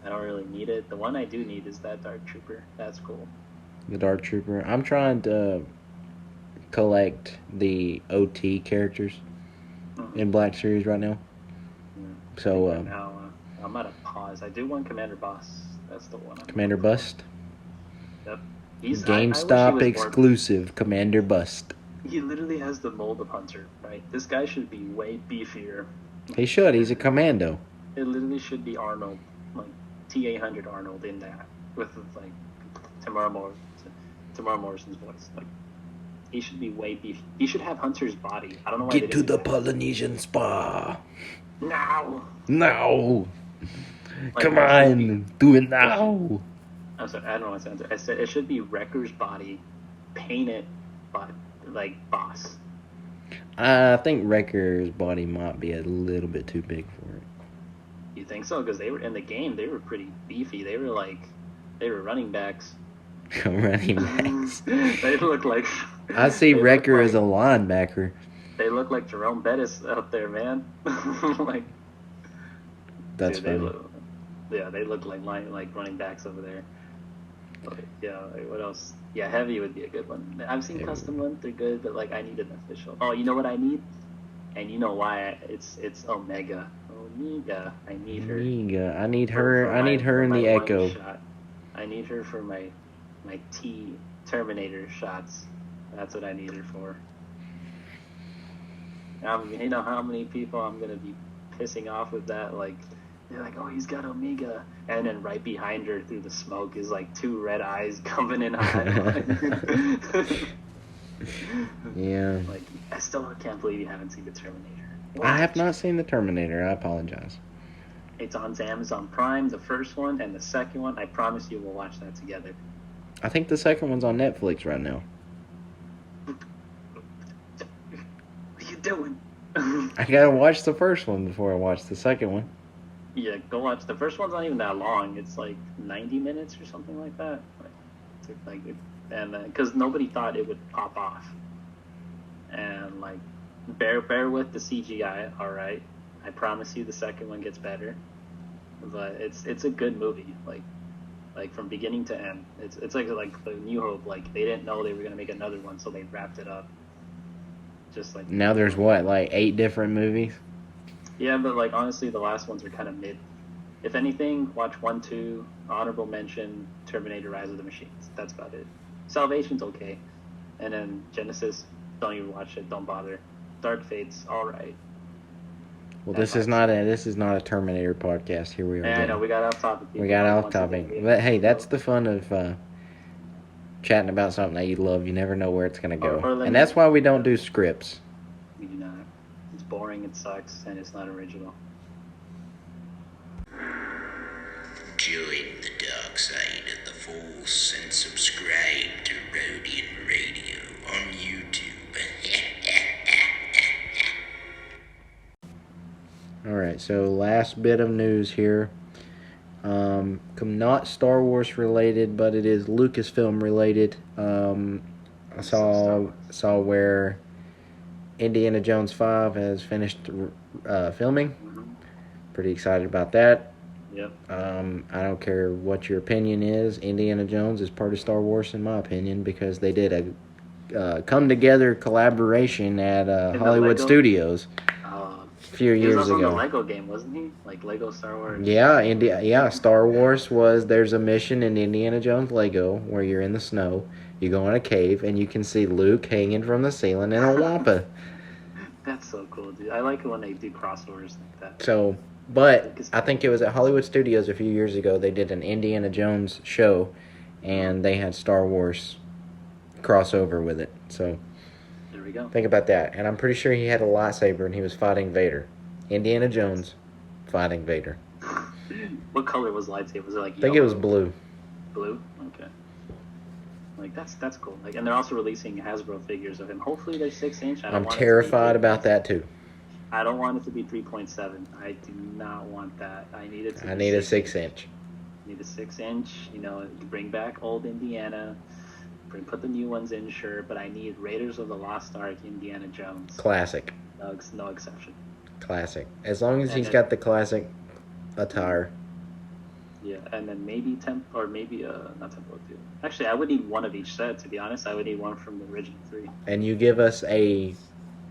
S2: I don't really need it. The one I do need is that Dark Trooper. That's cool.
S1: The Dark Trooper. I'm trying to collect the OT characters in Black Series right now. So,
S2: right now, I'm at a pause. I do want Commander Boss. That's the one.
S1: Commander Bust?
S2: Yep.
S1: GameStop exclusive, Commander Bust.
S2: He literally has the mold of Hunter, right? This guy should be way beefier.
S1: He should. He's a commando.
S2: It literally should be Arnold, like T-800 Arnold in that, with like Tamara Morrison's voice. Like, he should be way beefy. He should have Hunter's body. I don't know why.
S1: Get to the Polynesian spa.
S2: Now.
S1: No.
S2: Like,
S1: come on, do it now.
S2: I'm sorry, I don't know what I said. I said it should be Wrecker's body, painted, but like Boss.
S1: I think Wrecker's body might be a little bit too big for it.
S2: You think so? Because they were in the game, they were pretty beefy. They were running backs.
S1: Running backs.
S2: They look like.
S1: I see Wrecker as a linebacker.
S2: They look like Jerome Bettis out there, man. Like.
S1: That's funny.
S2: They look like running backs over there. But, yeah, like, what else? Yeah, Heavy would be a good one. I've seen
S1: Heavy.
S2: custom ones; they're good, but like I need an official. Oh, you know what I need? And you know why? It's Omega. Omega. I need her.
S1: Omega. I need
S2: for-
S1: her.
S2: for
S1: I need
S2: my-
S1: her
S2: for
S1: in
S2: my
S1: the
S2: one
S1: Echo.
S2: shot. I need her for my T Terminator shots. That's what I need her for. You know how many people I'm gonna be pissing off with that? Like, they're like, "Oh, he's got Omega," and then right behind her through the smoke is like two red eyes coming in hot.
S1: Yeah.
S2: Like, I still can't believe you haven't seen the Terminator.
S1: I have not seen the Terminator. I apologize.
S2: It's on Amazon Prime, the first one, and the second one. I promise you we'll watch that together.
S1: I think the second one's on Netflix right now.
S2: What are you doing?
S1: I gotta watch the first one before I watch the second one.
S2: Yeah, go watch. The first one's not even that long. It's like 90 minutes or something like that. And because nobody thought it would pop off. And like, bear with the CGI. All right, I promise you, the second one gets better. But it's a good movie. Like from beginning to end. It's like the New Hope. Like they didn't know they were gonna make another one, so they wrapped it up. Just like
S1: Now there's what, like 8 different movies?
S2: yeah, but like honestly, the last ones are kind of mid. If anything, watch 1, 2, honorable mention, Terminator: Rise of the Machines. That's about it. Salvation's okay, and then Genesis, don't even watch it. Don't bother. Dark Fate's all right.
S1: Well, this is not a Terminator podcast. Here we are.
S2: And I
S1: again.
S2: know we got off topic.
S1: We got off topic, but hey, that's the fun of chatting about something that you love. You never know where it's gonna go, and that's why we don't do scripts.
S2: We do not. It's boring. It sucks, and it's not original.
S4: Join the dark side of the Force and subscribe to Rodian Radio on YouTube.
S1: All right, so last bit of news here. Not Star Wars related, but it is Lucasfilm related. I saw where Indiana Jones 5 has finished filming. Pretty excited about that.
S2: Yep.
S1: I don't care what your opinion is. Indiana Jones is part of Star Wars, in my opinion, because they did a come together collaboration at Hollywood Studios a few years
S2: He was also
S1: ago.
S2: on the Lego game, wasn't he? Like Lego Star Wars.
S1: Yeah, Star Wars was. There's a mission in Indiana Jones Lego where you're in the snow. You go in a cave and you can see Luke hanging from the ceiling in a wampa.
S2: That's so cool, dude. I like it when they do crossovers like that.
S1: So, but I think it was at Hollywood Studios a few years ago. They did an Indiana Jones show, and they had Star Wars crossover with it. So
S2: There we go.
S1: think about that. And I'm pretty sure he had a lightsaber and he was fighting Vader. Indiana Jones fighting Vader.
S2: What color was lightsaber? Was it like
S1: I think it was
S2: yellow?
S1: blue.
S2: Blue? Okay. Like that's cool. Like, and they're also releasing Hasbro figures of him. Hopefully they're 6-inch.
S1: I'm terrified about that too.
S2: I don't want it to be 3.7. I do not want that. I need it to
S1: I
S2: be
S1: need a
S2: 6-inch.
S1: 6-inch.
S2: Need a 6-inch. You know, bring back old Indiana. Put the new ones in, sure. But I need Raiders of the Lost Ark, Indiana Jones.
S1: Classic.
S2: No exception.
S1: Classic. As long as
S2: And
S1: he's
S2: then-
S1: got the classic attire.
S2: Yeah, and then maybe not Temple of Doom. Actually, I would need one of each set. To be honest, I would need one from the original 3.
S1: And you give us a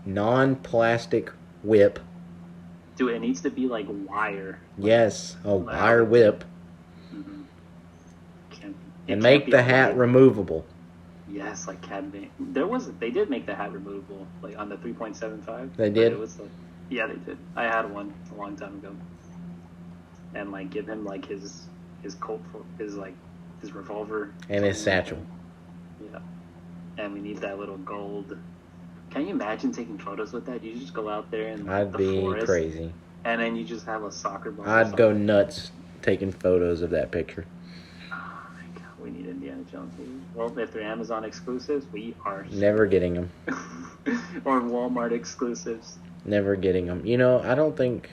S1: non-plastic whip.
S2: Dude, it needs to be like wire.
S1: Yes, a wire whip.
S2: Mm-hmm.
S1: And make the hat removable.
S2: Yes, like Cad Bane. They did make the hat removable, like on the 3.75.
S1: They did?
S2: It was like, yeah, they did. I had one a long time ago. And like give him like his Colt, his revolver.
S1: And his satchel.
S2: Yeah. And we need that little gold. Can you imagine taking photos with that? You just go out there and
S1: I'd
S2: the
S1: be
S2: forest,
S1: crazy.
S2: and then you just have a soccer ball. or
S1: I'd go
S2: something.
S1: nuts taking photos of that picture.
S2: Oh my god, we need Indiana Jones movies. Well, if they're Amazon exclusives, we are
S1: Never getting them.
S2: or Walmart exclusives.
S1: Never getting them. You know, I don't think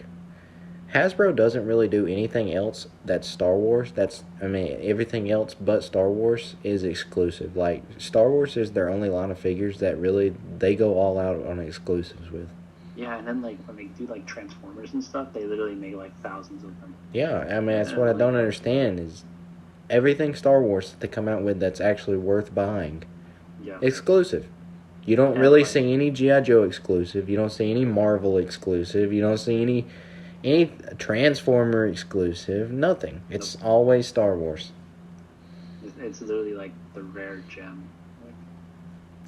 S1: Hasbro doesn't really do anything else that's Star Wars. Everything else but Star Wars is exclusive. Like, Star Wars is their only line of figures that really, they go all out on exclusives with.
S2: Yeah, and then like when they do like Transformers and stuff, they literally make like thousands of them.
S1: Yeah, I mean, that's what I don't understand is everything Star Wars that they come out with that's actually worth buying.
S2: Yeah.
S1: Exclusive. You don't
S2: Yeah,
S1: really
S2: like-
S1: see any G.I. Joe exclusive. You don't see any Marvel exclusive. You don't see any Transformer exclusive. Nothing. It's always Star Wars.
S2: It's literally like the rare gem.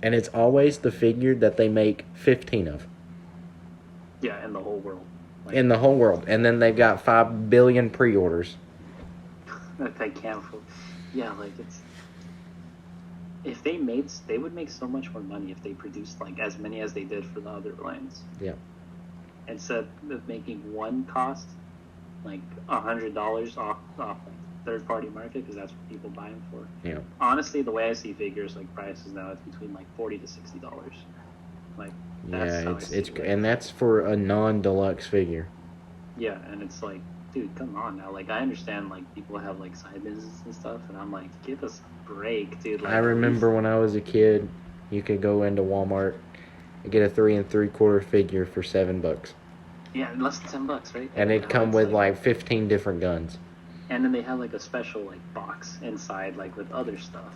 S1: And it's always the figure that they make 15 of
S2: Yeah, in the whole world. Like,
S1: in the whole world. And then they've got 5 billion pre-orders.
S2: Like they can't. Yeah, like it's. If they would make so much more money if they produced like as many as they did for the other lines.
S1: Yeah.
S2: Instead of making one cost like $100 off like third party market, because that's what people buy them for.
S1: Yeah.
S2: Honestly, the way I see figures like prices now, it's between like $40 to $60. Like that's
S1: Yeah,
S2: how I
S1: it's
S2: see it.
S1: and that's for a non-deluxe figure.
S2: Yeah, and it's like, dude, come on now. Like I understand like people have like side businesses and stuff, and I'm like, give us a break, dude. Like,
S1: I remember when I was a kid, you could go into Walmart and get a 3 3/4 figure for $7.
S2: Yeah, less than $10, right?
S1: And it'd
S2: now
S1: come
S2: it's
S1: with like 15 different guns.
S2: and then they have like a special like box inside, like with other stuff.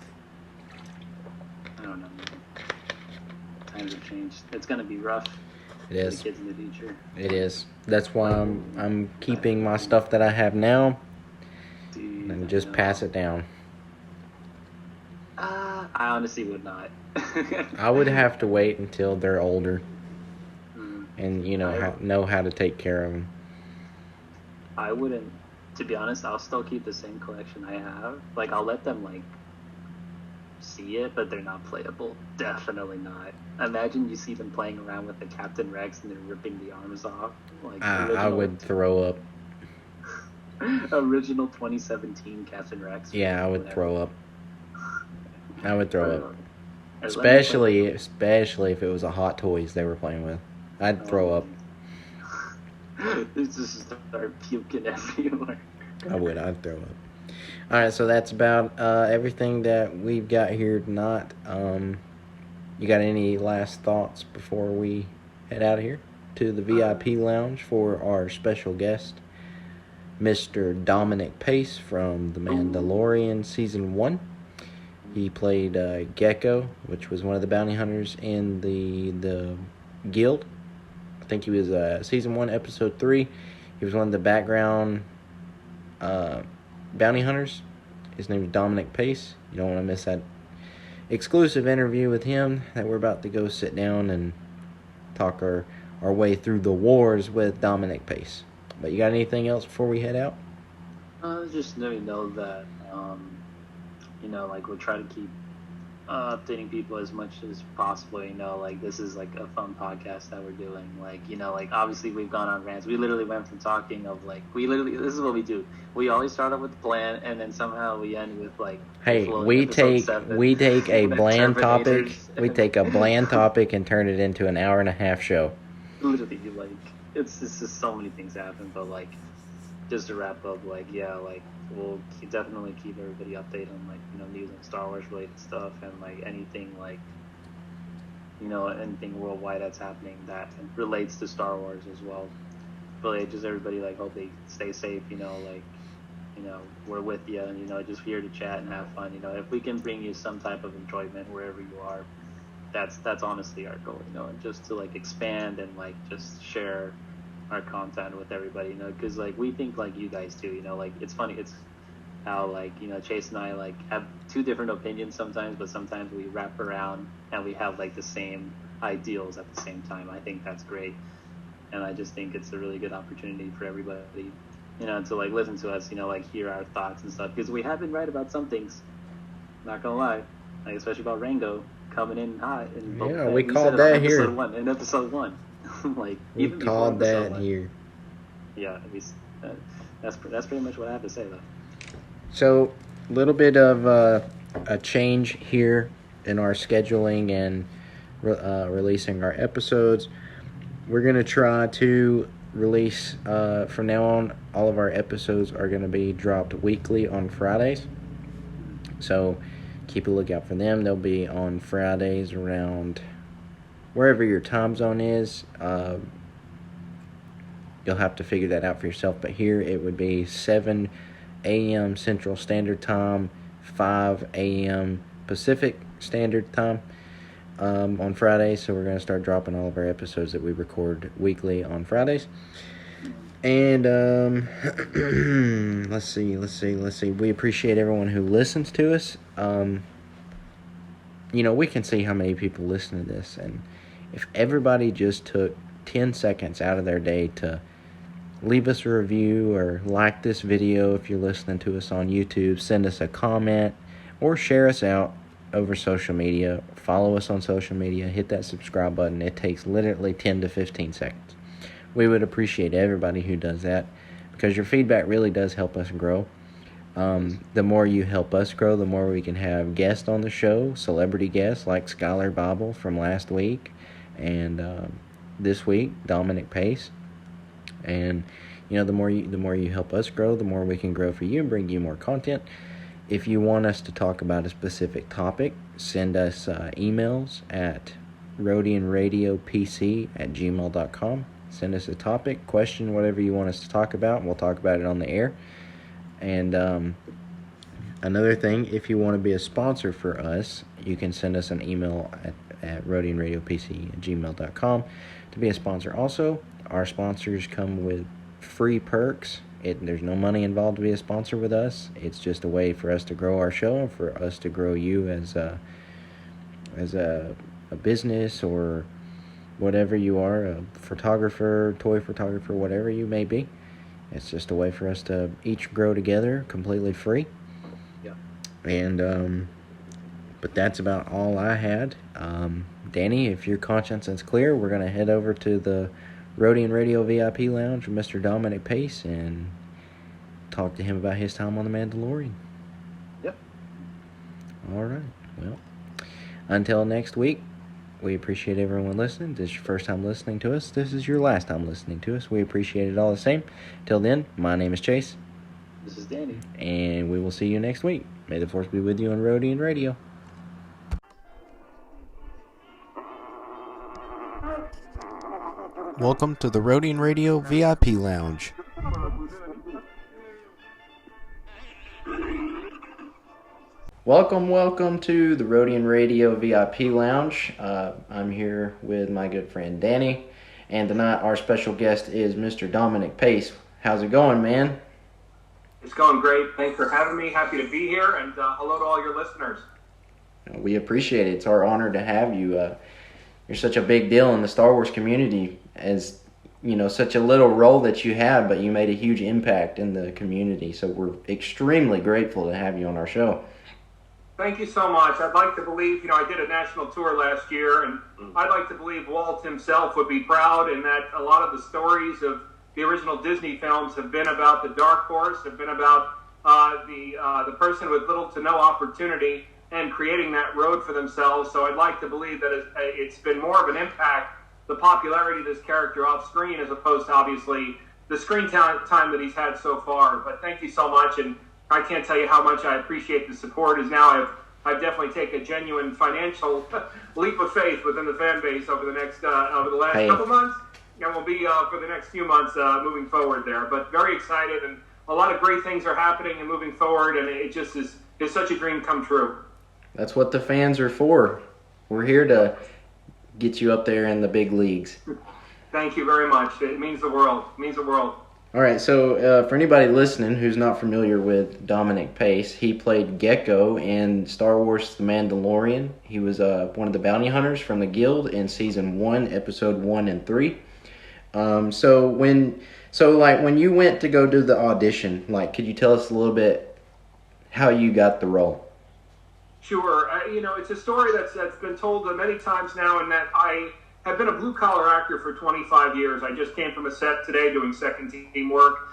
S2: I don't know, man. Times have changed. It's gonna be rough
S1: It
S2: for
S1: is.
S2: the kids in the future.
S1: It is. That's why I'm keeping my stuff that I have now
S2: Dude,
S1: and
S2: I
S1: just
S2: know.
S1: pass it down.
S2: I honestly would not.
S1: I would have to wait until they're older
S2: Mm,
S1: and know how to take care of them.
S2: I wouldn't. To be honest, I'll still keep the same collection I have. Like I'll let them like see it, but they're not playable. Definitely not. Imagine you see them playing around with the Captain Rex and they're ripping the arms off. Like
S1: I
S2: original-
S1: would throw up.
S2: original 2017 Captain Rex.
S1: Yeah, I would
S2: whatever.
S1: throw up. I would throw up.
S2: Or let me play-
S1: Especially if it was a Hot Toys they were playing with. I'd throw up.
S2: It's just start puking everywhere.
S1: I'd throw up. Alright, so that's about everything that we've got here tonight. You got any last thoughts before we head out of here to the VIP lounge for our special guest, Mr. Dominic Pace from The Mandalorian Season 1. He played Gekko, which was one of the bounty hunters in the guild. I think he was Season 1, Episode 3. He was one of the background bounty hunters. His name is Dominic Pace. You don't want to miss that exclusive interview with him that we're about to go sit down and talk our way through the wars with Dominic Pace. But you got anything else before we head out?
S2: Just let me know that, like we'll try to keep updating people as much as possible. Like this is like a fun podcast that we're doing. Like, like obviously we've gone on rants. We literally went from talking of like, this is what we do. We always start off with the plan and then somehow we end with like,
S1: Hey,
S2: flow
S1: we
S2: episode 7.
S1: take a
S2: The
S1: bland topic.
S2: Terminators.
S1: We take a bland topic and turn it into an hour and a half show.
S2: Literally, like it's just so many things happen. But like, just to wrap up, like we'll definitely keep everybody updated on like news and Star Wars related stuff and like anything like anything worldwide that's happening that relates to Star Wars as well. But just everybody like hope they stay safe. We're with you and just here to chat and have fun. If we can bring you some type of enjoyment wherever you are, that's honestly our goal. And just to like expand and like just share our content with everybody, because like we think like you guys too, like it's funny, it's how like Chase and I like have two different opinions sometimes, but sometimes we wrap around and we have like the same ideals at the same time. I think that's great, and I just think it's a really good opportunity for everybody to like listen to us, like hear our thoughts and stuff, because we have been right about some things, not gonna lie, like especially about Rango coming in hot and
S1: Yeah, we
S2: said
S1: called
S2: it on
S1: that here.
S2: in episode 1. Like
S1: We
S2: even before
S1: called
S2: episode
S1: that
S2: 1.
S1: here.
S2: Yeah, that's pretty much what I have to say though.
S1: So, a little bit of a change here in our scheduling and releasing our episodes. We're going to try to release, from now on, all of our episodes are going to be dropped weekly on Fridays. So, keep a lookout for them. They'll be on Fridays around wherever your time zone is. You'll have to figure that out for yourself. But here it would be 7 a.m. Central Standard Time, 5 a.m. Pacific Standard Time on Fridays. So we're going to start dropping all of our episodes that we record weekly on Fridays. And let's see. We appreciate everyone who listens to us. We can see how many people listen to this, and if everybody just took 10 seconds out of their day to leave us a review or like this video if you're listening to us on YouTube, send us a comment, or share us out over social media, follow us on social media, hit that subscribe button. It takes literally 10 to 15 seconds. We would appreciate everybody who does that, because your feedback really does help us grow. The more you help us grow, the more we can have guests on the show, celebrity guests like Skylar Bible from last week, and this week Dominic Pace. And the more you help us grow, the more we can grow for you and bring you more content. If you want us to talk about a specific topic, send us emails at rodianradiopc@gmail.com. Send us a topic, question, whatever you want us to talk about, and we'll talk about it on the air. And another thing, if you want to be a sponsor for us, you can send us an email at rodianradiopc@gmail.com to be a sponsor. Also, our sponsors come with free perks. There's no money involved to be a sponsor with us. It's just a way for us to grow our show and for us to grow you as a business, or whatever you are, a photographer, toy photographer, whatever you may be. It's just a way for us to each grow together completely free.
S2: Yeah.
S1: And but that's about all I had. Danny, if your conscience is clear, we're going to head over to the Rodian Radio VIP Lounge with Mr. Dominic Pace and talk to him about his time on The Mandalorian.
S2: Yep.
S1: All right. Well, until next week, we appreciate everyone listening. This is your first time listening to us. This is your last time listening to us. We appreciate it all the same. Till then, my name is Chase.
S2: This is Danny.
S1: And we will see you next week. May the Force be with you on Rodian Radio. Welcome to the Rodian Radio VIP Lounge. Welcome to the Rodian Radio VIP Lounge. I'm here with my good friend Danny, and tonight our special guest is Mr. Dominic Pace. How's it going, man?
S5: It's going great. Thanks for having me. Happy to be here, and hello to all your listeners.
S1: We appreciate it. It's our honor to have you. You're such a big deal in the Star Wars community, as such a little role that you have, but you made a huge impact in the community. So we're extremely grateful to have you on our show.
S5: Thank you so much. I'd like to believe, I did a national tour last year, and I'd like to believe Walt himself would be proud, in that a lot of the stories of the original Disney films have been about the dark horse, have been about the person with little to no opportunity and creating that road for themselves. So I'd like to believe that it's been more of an impact, the popularity of this character off screen, as opposed to obviously the screen time that he's had so far. But thank you so much, and I can't tell you how much I appreciate the support. As now I've definitely taken a genuine financial leap of faith within the fan base over the last couple months, and will be for the next few months moving forward there. But very excited, and a lot of great things are happening and moving forward, and it just is such a dream come true.
S1: That's what the fans are for. We're here to get you up there in the big leagues.
S5: Thank you very much. It means the world. It means the world.
S1: All right, so for anybody listening who's not familiar with Dominic Pace, he played Gekko in Star Wars The Mandalorian. He was one of the bounty hunters from the Guild in Season 1, Episode 1 and 3. So when you went to go do the audition, could you tell us a little bit how you got the role?
S5: Sure. It's a story that's been told many times now, and that I have been a blue-collar actor for 25 years. I just came from a set today doing second team work.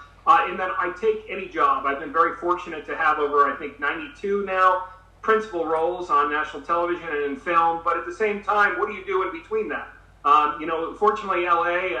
S5: In that I take any job. I've been very fortunate to have over, 92 now, principal roles on national television and in film. But at the same time, what do you do in between that? Fortunately, LA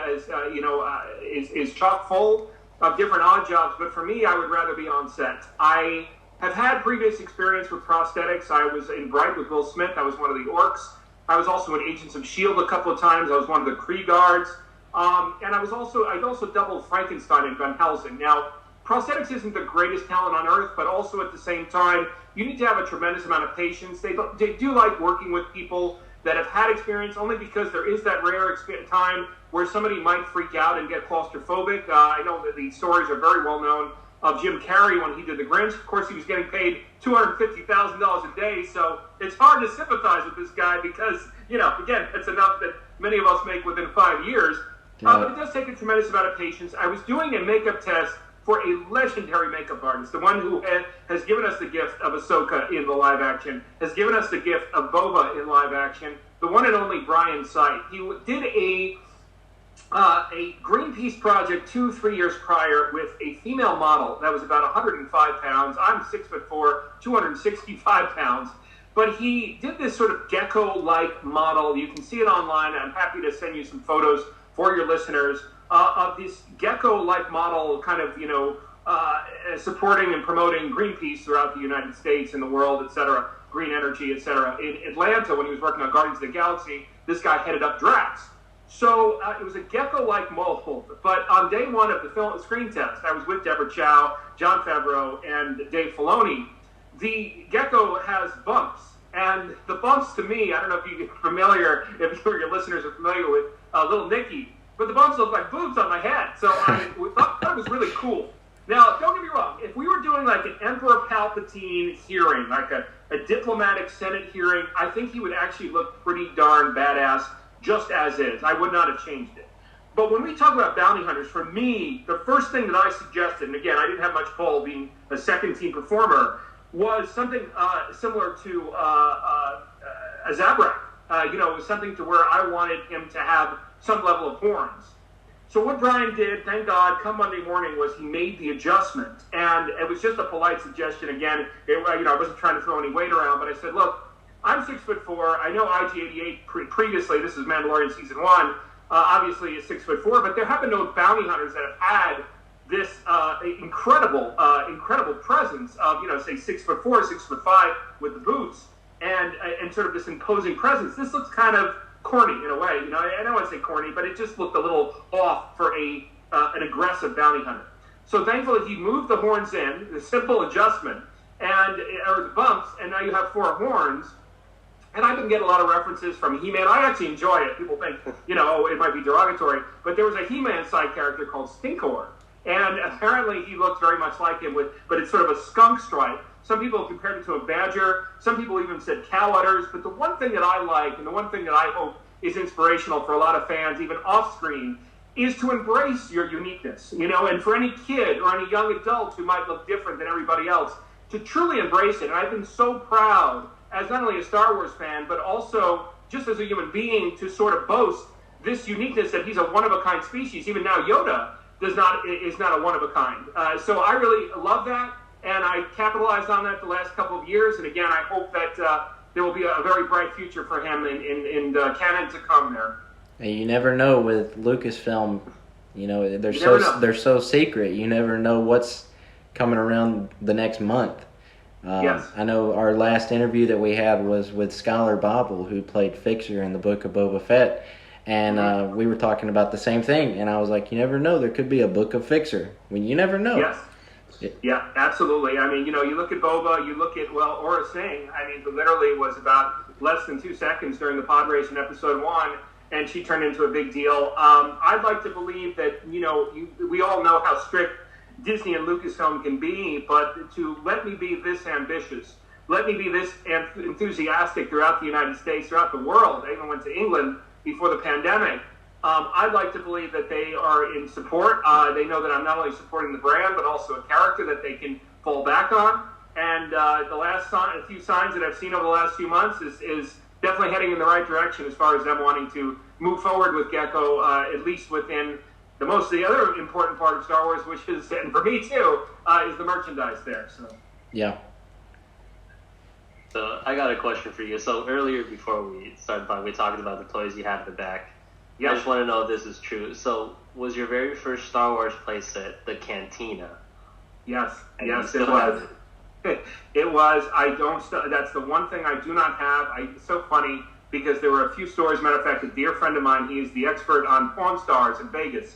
S5: is chock full of different odd jobs. But for me, I would rather be on set. I have had previous experience with prosthetics. I was in Bright with Will Smith. I was one of the orcs. I was also in Agents of S.H.I.E.L.D. a couple of times. I was one of the Kree guards. And I'd also doubled Frankenstein in Van Helsing. Now, prosthetics isn't the greatest talent on earth, but also at the same time, you need to have a tremendous amount of patience. They do like working with people that have had experience, only because there is that rare time where somebody might freak out and get claustrophobic. I know that the stories are very well known of Jim Carrey when he did The Grinch. Of course, he was getting paid $250,000 a day, so it's hard to sympathize with this guy because, again, it's enough that many of us make within 5 years. But it does take a tremendous amount of patience. I was doing a makeup test for a legendary makeup artist, the one who has given us the gift of Ahsoka in the live action, has given us the gift of Boba in live action, the one and only Brian Sight. He did a Greenpeace project 2-3 years prior with a female model that was about 105 pounds. I'm 6'4", 265 pounds. But he did this sort of Gekko-like model. You can see it online. I'm happy to send you some photos for your listeners of this Gekko-like model, kind of, supporting and promoting Greenpeace throughout the United States and the world, et cetera, green energy, et cetera. In Atlanta, when he was working on Guardians of the Galaxy, this guy headed up Drax. So it was a Gekko-like model. But on day one of the screen test, I was with Deborah Chow, Jon Favreau, and Dave Filoni. The Gekko has bumps. And the bumps, to me, I don't know if you're familiar, if you or your listeners are familiar with Little Nicky, but the bumps look like boobs on my head. So I thought that was really cool. Now, don't get me wrong. If we were doing like an Emperor Palpatine hearing, like a diplomatic Senate hearing, I think he would actually look pretty darn badass just as is. I would not have changed it. But when we talk about bounty hunters, for me, the first thing that I suggested, and again, I didn't have much pull being a second-team performer, was something similar to a Zabrak. It was something to where I wanted him to have some level of horns. So what Brian did, thank God, come Monday morning, was he made the adjustment. And it was just a polite suggestion. Again, I wasn't trying to throw any weight around, but I said, look, I'm 6'4". I know IG-88 previously, this is Mandalorian Season 1, obviously is 6'4", but there have been no bounty hunters that have had this incredible presence of, say, 6'4", 6'5", with the boots, and sort of this imposing presence. This looks kind of corny in a way. I don't want to say corny, but it just looked a little off for an aggressive bounty hunter. So thankfully, he moved the horns in, the simple adjustment, or the bumps, and now you have 4 horns. And I've been getting a lot of references from He-Man. I actually enjoy it. People think, it might be derogatory, but there was a He-Man side character called Stinkor. And apparently he looks very much like him, but it's sort of a skunk stripe. Some people have compared it to a badger. Some people even said cow udders. But the one thing that I like, and the one thing that I hope is inspirational for a lot of fans, even off-screen, is to embrace your uniqueness. And for any kid or any young adult who might look different than everybody else, to truly embrace it. And I've been so proud, as not only a Star Wars fan, but also just as a human being, to sort of boast this uniqueness that he's a one-of-a-kind species. Even now, Yoda is not a one-of-a-kind. So I really love that, and I capitalized on that the last couple of years. And again, I hope that there will be a very bright future for him in canon to come there.
S1: And you never know with Lucasfilm. They're so secret. You never know what's coming around the next month.
S5: Yes.
S1: I know our last interview that we had was with Skylar Bobble, who played Fixer in the Book of Boba Fett. And we were talking about the same thing. And I was like, you never know. There could be a Book of Fixer. You never know.
S5: Yes. Yeah, absolutely. I mean, you look at Boba, you look at, Aura Singh. I mean, who literally was about less than 2 seconds during the pod race in Episode 1, and she turned into a big deal. I'd like to believe that, we all know how strict Disney and Lucasfilm can be, but to let me be this ambitious, let me be this enthusiastic throughout the United States, throughout the world. I even went to England before the pandemic. I'd like to believe that they are in support. They know that I'm not only supporting the brand, but also a character that they can fall back on. And a few signs that I've seen over the last few months is definitely heading in the right direction as far as them wanting to move forward with Gekko, at least within the other important part of Star Wars, which is, and for me too, is the merchandise there. So
S1: yeah.
S2: So I got a question for you. So earlier, before we started, we talked about the toys you had in the back.
S5: Yeah.
S2: I just want to know if this is true. So was your very first Star Wars playset the Cantina?
S5: Yes, it was. It was. That's the one thing I do not have. It's so funny because there were a few stores. Matter of fact, a dear friend of mine, he is the expert on Pawn Stars in Vegas.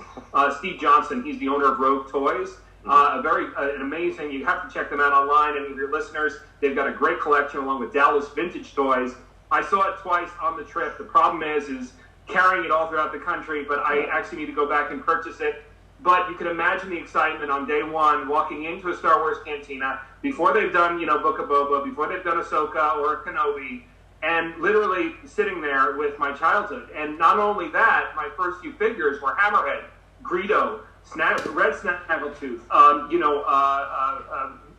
S5: Steve Johnson, he's the owner of Rogue Toys. An amazing. You have to check them out online. And your listeners, they've got a great collection along with Dallas Vintage Toys. I saw it twice on the trip. The problem is carrying it all throughout the country, but I actually need to go back and purchase it. But you can imagine the excitement on day one, walking into a Star Wars cantina before they've done, Book of Boba, before they've done Ahsoka or Kenobi, and literally sitting there with my childhood. And not only that, my first few figures were Hammerhead, Greedo, Red Snaggletooth,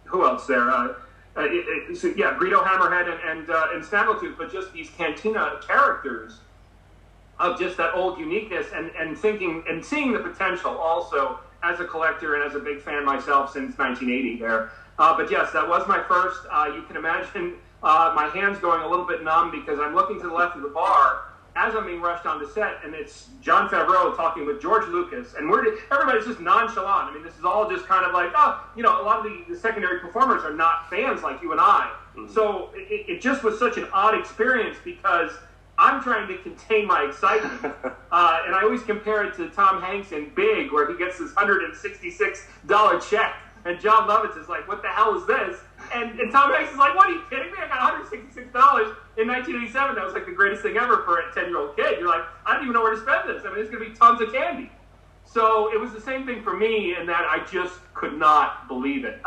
S5: who else there? Greedo, Hammerhead, and Snaggletooth, but just these cantina characters of just that old uniqueness and thinking and seeing the potential also as a collector and as a big fan myself since 1980 there. But yes, that was my first. You can imagine my hands going a little bit numb because I'm looking to the left of the bar as I'm being rushed onto set, and it's Jon Favreau talking with George Lucas, and everybody's just nonchalant. I mean, this is all just kind of like, a lot of the secondary performers are not fans like you and I. Mm-hmm. So it just was such an odd experience because I'm trying to contain my excitement. And I always compare it to Tom Hanks in Big, where he gets this $166 check, and John Lovitz is like, what the hell is this? And Tom Hanks is like, what, are you kidding me? I got $166 in 1987. That was like the greatest thing ever for a 10-year-old kid. You're like, I don't even know where to spend this. I mean, there's going to be tons of candy. So it was the same thing for me in that I just could not believe it.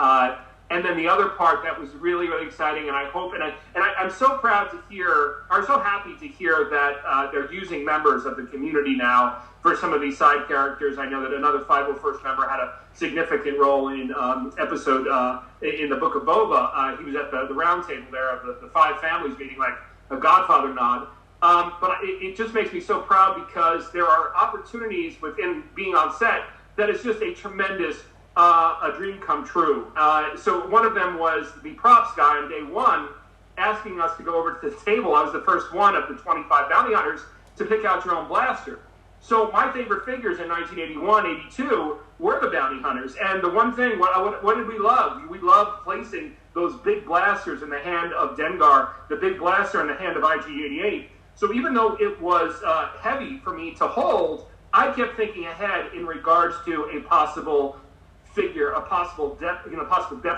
S5: And then the other part that was really, really exciting, and I hope, I'm so proud to hear, or so happy to hear that they're using members of the community now for some of these side characters. I know that another 501st member had a significant role in episode in the Book of Boba. He was at the round table there of the five families meeting, like a Godfather nod. But it just makes me so proud because there are opportunities within being on set that is just a tremendous a dream come true. So one of them was the props guy on day one asking us to go over to the table. I was the first one of the 25 bounty hunters to pick out your own blaster. So my favorite figures in 1981, 82 were the bounty hunters. And the one thing, what did we love? We loved placing those big blasters in the hand of Dengar, the big blaster in the hand of IG-88. So even though it was heavy for me to hold, I kept thinking ahead in regards to a possible figure, a possible depth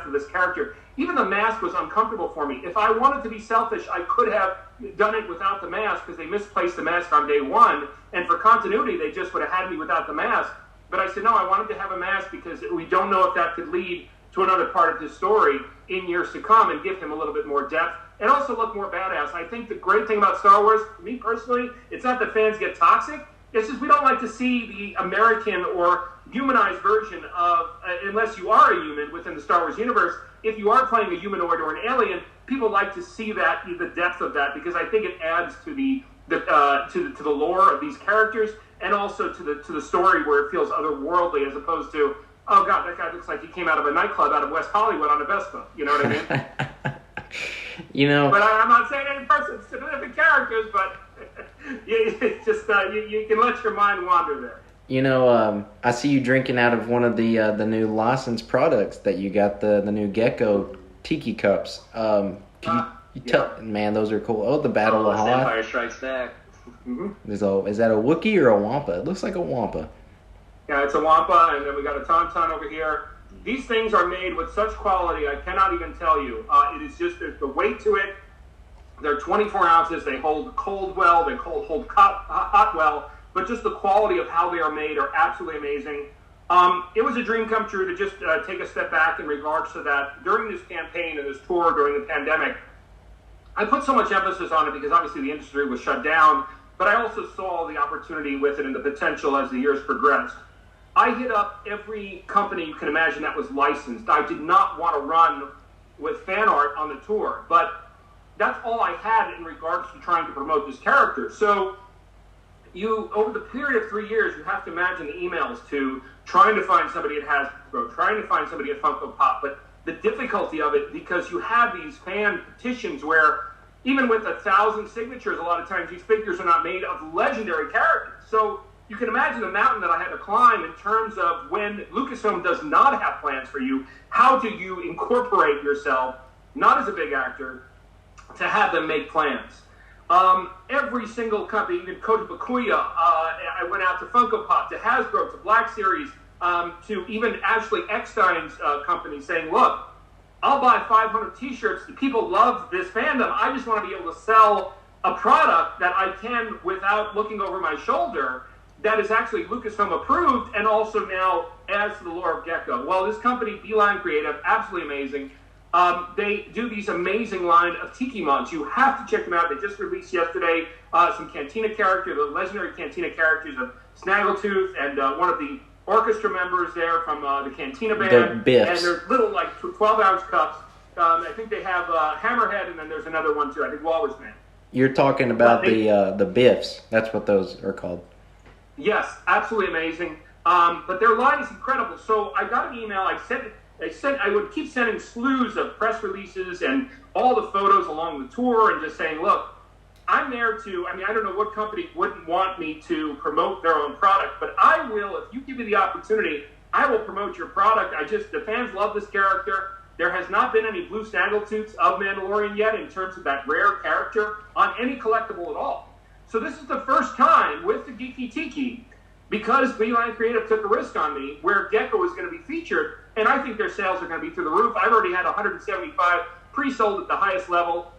S5: of this character. Even the mask was uncomfortable for me. If I wanted to be selfish, I could have done it without the mask because they misplaced the mask on day one, and for continuity, they just would have had me without the mask. But I said, no, I wanted to have a mask because we don't know if that could lead to another part of his story in years to come and give him a little bit more depth and also look more badass. I think the great thing about Star Wars, for me personally, it's not that fans get toxic. It's just we don't like to see the American or humanized version of, unless you are a human within the Star Wars universe, if you are playing a humanoid or an alien, people like to see that, the depth of that, because I think it adds to the lore of these characters and also to the story where it feels otherworldly as opposed to, oh God, that guy looks like he came out of a nightclub out of West Hollywood on a Vespa. You know what I mean? But I'm not saying any person specific characters, but it's just you can let your mind wander there.
S1: I see you drinking out of one of the new licensed products that you got, the new Gekko Tiki Cups. Can you tell? Man, those are cool. Oh, the Battle of Hoth.
S2: Empire Strikes Back.
S1: Mm-hmm. Is that a Wookiee or a Wampa? It looks like a Wampa.
S5: Yeah, it's a Wampa, and then we got a Tauntaun over here. These things are made with such quality, I cannot even tell you. It is just, there's the weight to it. They're 24 ounces. They hold cold well. They hold hot well. But just the quality of how they are made are absolutely amazing. It was a dream come true to just take a step back in regards to that. During this campaign and this tour during the pandemic, I put so much emphasis on it because obviously the industry was shut down, but I also saw the opportunity with it and the potential as the years progressed. I hit up every company you can imagine that was licensed. I did not want to run with fan art on the tour, but that's all I had in regards to trying to promote this character. So over the period of 3 years, you have to imagine the emails to trying to find somebody at Hasbro, trying to find somebody at Funko Pop, but the difficulty of it, because you have these fan petitions where even with 1,000 signatures, a lot of times these figures are not made of legendary characters. So you can imagine the mountain that I had to climb in terms of when Lucasfilm does not have plans for you, how do you incorporate yourself, not as a big actor, to have them make plans? Every single company, even Kota Bakuya, I went out to Funko Pop, to Hasbro, to Black Series, to even Ashley Eckstein's company saying, look, I'll buy 500 T-shirts. People love this fandom. I just want to be able to sell a product that I can without looking over my shoulder that is actually Lucasfilm approved and also now adds to the lore of Gekko. Well, this company, Beeline Creative, absolutely amazing. They do these amazing line of Tiki mugs. You have to check them out. They just released yesterday some Cantina characters, the legendary Cantina characters of Snaggletooth and one of the orchestra members there from the Cantina band.
S1: The Biffs.
S5: And there's little, like, 12-ounce cups. I think they have Hammerhead, and then there's another one, too. I think Walrus Man.
S1: You're talking about the Biffs. That's what those are called.
S5: Yes, absolutely amazing. But their line is incredible. So I got an email. I would keep sending slews of press releases and all the photos along the tour and just saying, look, I'm there I don't know what company wouldn't want me to promote their own product, but I will, if you give me the opportunity, I will promote your product. The fans love this character. There has not been any blue snaggletooths of Mandalorian yet in terms of that rare character on any collectible at all. So this is the first time with the Geeky Tiki, because Beeline Creative took a risk on me, where Gekko is going to be featured, and I think their sales are going to be through the roof. I've already had 175 pre-sold at the highest level.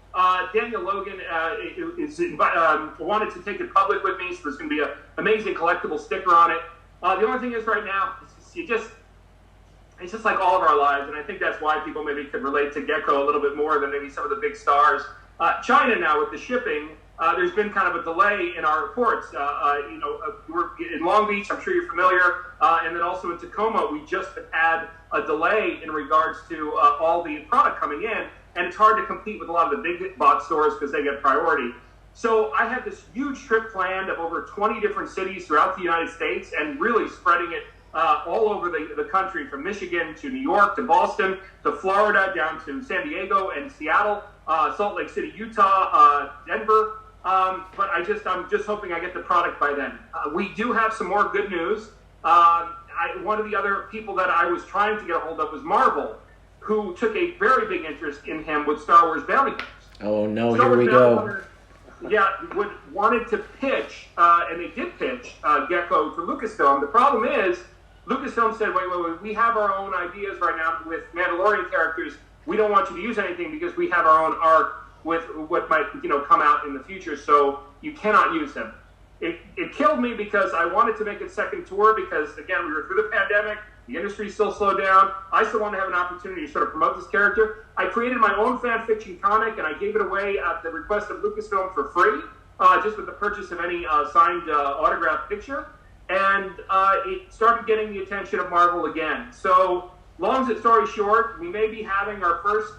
S5: Daniel Logan wanted to take it public with me, so there's going to be an amazing collectible sticker on it. The only thing is right now, it's just like all of our lives, and I think that's why people maybe could relate to Gekko a little bit more than maybe some of the big stars. China now, with the shipping, there's been kind of a delay in our reports. We're in Long Beach, I'm sure you're familiar, and then also in Tacoma, we just had a delay in regards to all the product coming in, and it's hard to compete with a lot of the big box stores because they get priority. So I had this huge trip planned of over 20 different cities throughout the United States and really spreading it all over the country, from Michigan to New York to Boston to Florida down to San Diego and Seattle, Salt Lake City, Utah, Denver. But I'm just hoping I get the product by then. We do have some more good news. One of the other people that I was trying to get a hold of was Marvel, who took a very big interest in him with Star Wars Bounty Hunters.
S1: Oh no, here we go.
S5: Wanted to pitch, and they did pitch Gekko to Lucasfilm. The problem is, Lucasfilm said, wait, we have our own ideas right now with Mandalorian characters. We don't want you to use anything because we have our own arc with what might come out in the future, so you cannot use him. It killed me because I wanted to make a second tour because, again, we were through the pandemic. The industry still slowed down. I still want to have an opportunity to sort of promote this character. I created my own fan fiction comic, and I gave it away at the request of Lucasfilm for free, just with the purchase of any signed autographed picture. And it started getting the attention of Marvel again. So, long story short, we may be having our first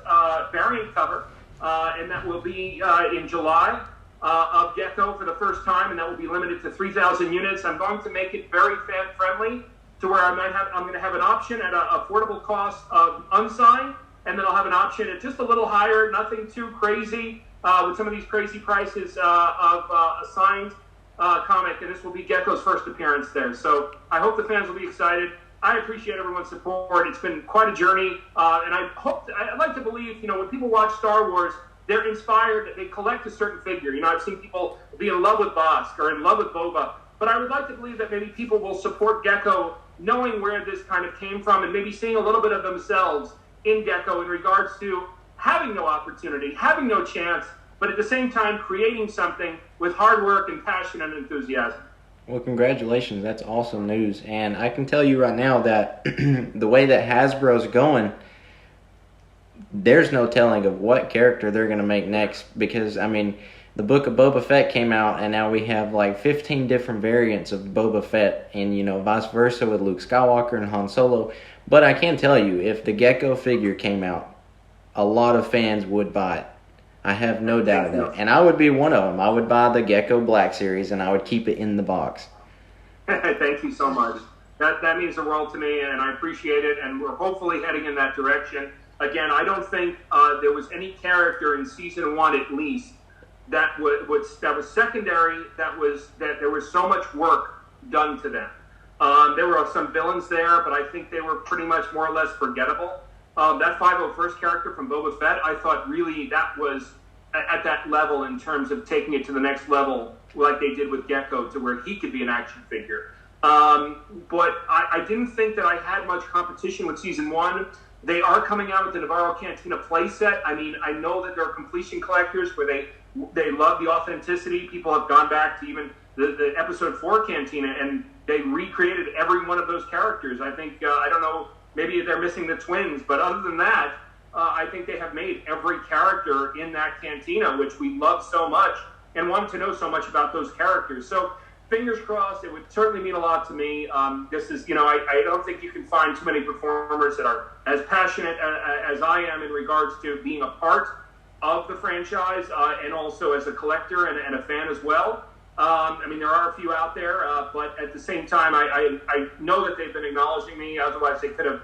S5: variant cover, and that will be in July of Gekko for the first time, and that will be limited to 3,000 units. I'm going to make it very fan-friendly, to where I'm going to have an option at an affordable cost of unsigned, and then I'll have an option at just a little higher, nothing too crazy, with some of these crazy prices of a signed comic, and this will be Gekko's first appearance there. So I hope the fans will be excited. I appreciate everyone's support. It's been quite a journey, and I'd like to believe, when people watch Star Wars, they're inspired, they collect a certain figure. I've seen people be in love with Bosk or in love with Boba, but I would like to believe that maybe people will support Gekko, knowing where this kind of came from, and maybe seeing a little bit of themselves in Gekko in regards to having no opportunity, having no chance, but at the same time creating something with hard work and passion and enthusiasm.
S1: Well, congratulations. That's awesome news. And I can tell you right now that the way that Hasbro's going, there's no telling of what character they're going to make next, because, the Book of Boba Fett came out, and now we have like 15 different variants of Boba Fett, and vice versa with Luke Skywalker and Han Solo. But I can tell you, if the Gekko figure came out, a lot of fans would buy it. I have no doubt of that. And I would be one of them. I would buy the Gekko Black Series, and I would keep it in the box.
S5: Thank you so much. That means the world to me, and I appreciate it, and we're hopefully heading in that direction. Again, I don't think there was any character in Season 1, at least, that was secondary, that there was so much work done to them. There were some villains there, but I think they were pretty much more or less forgettable. That 501st character from Boba Fett, I thought really that was at that level in terms of taking it to the next level, like they did with Gekko, to where he could be an action figure. But I didn't think that I had much competition with season 1. They are coming out with the Navarro Cantina playset. I mean, I know that there are completion collectors where they love the authenticity. People have gone back to even the episode 4 Cantina, and they recreated every one of those characters. I think, I don't know, maybe they're missing the twins, but other than that, I think they have made every character in that Cantina, which we love so much and want to know so much about those characters. So fingers crossed, it would certainly mean a lot to me. This is, I don't think you can find too many performers that are as passionate as I am in regards to being a part of the franchise and also as a collector and a fan as well. I mean, there are a few out there, but at the same time, I know that they've been acknowledging me. Otherwise, they could have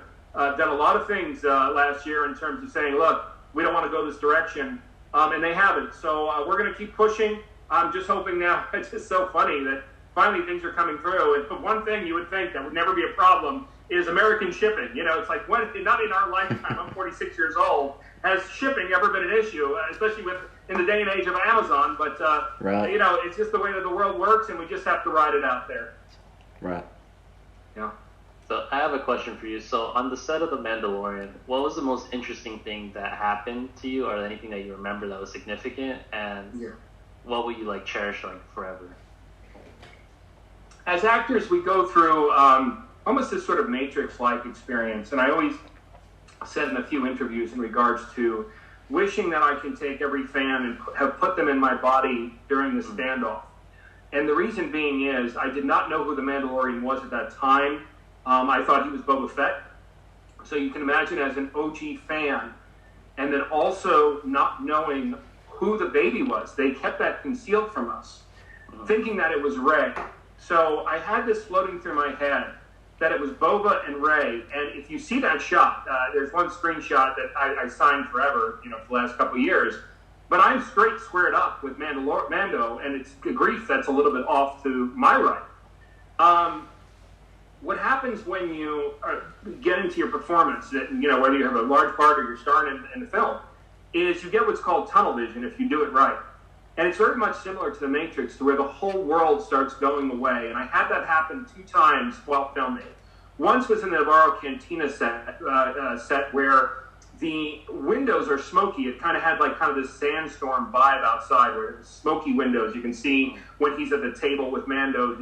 S5: done a lot of things last year in terms of saying, look, we don't want to go this direction, and they haven't. So we're going to keep pushing. I'm just hoping now, it's just so funny that finally things are coming through. And one thing you would think that would never be a problem is American shipping. It's like, not in our lifetime, I'm 46 years old, has shipping ever been an issue, especially in the day and age of Amazon, but
S1: right.
S5: It's just the way that the world works, and we just have to ride it out there.
S1: Right.
S5: Yeah.
S2: So I have a question for you. So on the set of The Mandalorian, what was the most interesting thing that happened to you, or anything that you remember that was significant, and what will you cherish forever?
S5: As actors, we go through almost this sort of Matrix-like experience, and I always said in a few interviews in regards to wishing that I can take every fan and have put them in my body during the standoff. And the reason being is I did not know who the Mandalorian was at that time. I thought he was Boba Fett. So you can imagine as an OG fan, and then also not knowing who the baby was. They kept that concealed from us, thinking that it was Rey. So I had this floating through my head that it was Boba and Rey. And if you see that shot, there's one screenshot that I signed forever, for the last couple of years. But I'm straight squared up with Mando, and it's a grief that's a little bit off to my right. What happens when you get into your performance, that, whether you have a large part or you're starring in the film, is you get what's called tunnel vision if you do it right. And it's very much similar to The Matrix, to where the whole world starts going away. And I had that happen 2 times while filming. Once was in the Navarro Cantina set where the windows are smoky. It kind of had this sandstorm vibe outside, where there's smoky windows. You can see when he's at the table with Mando,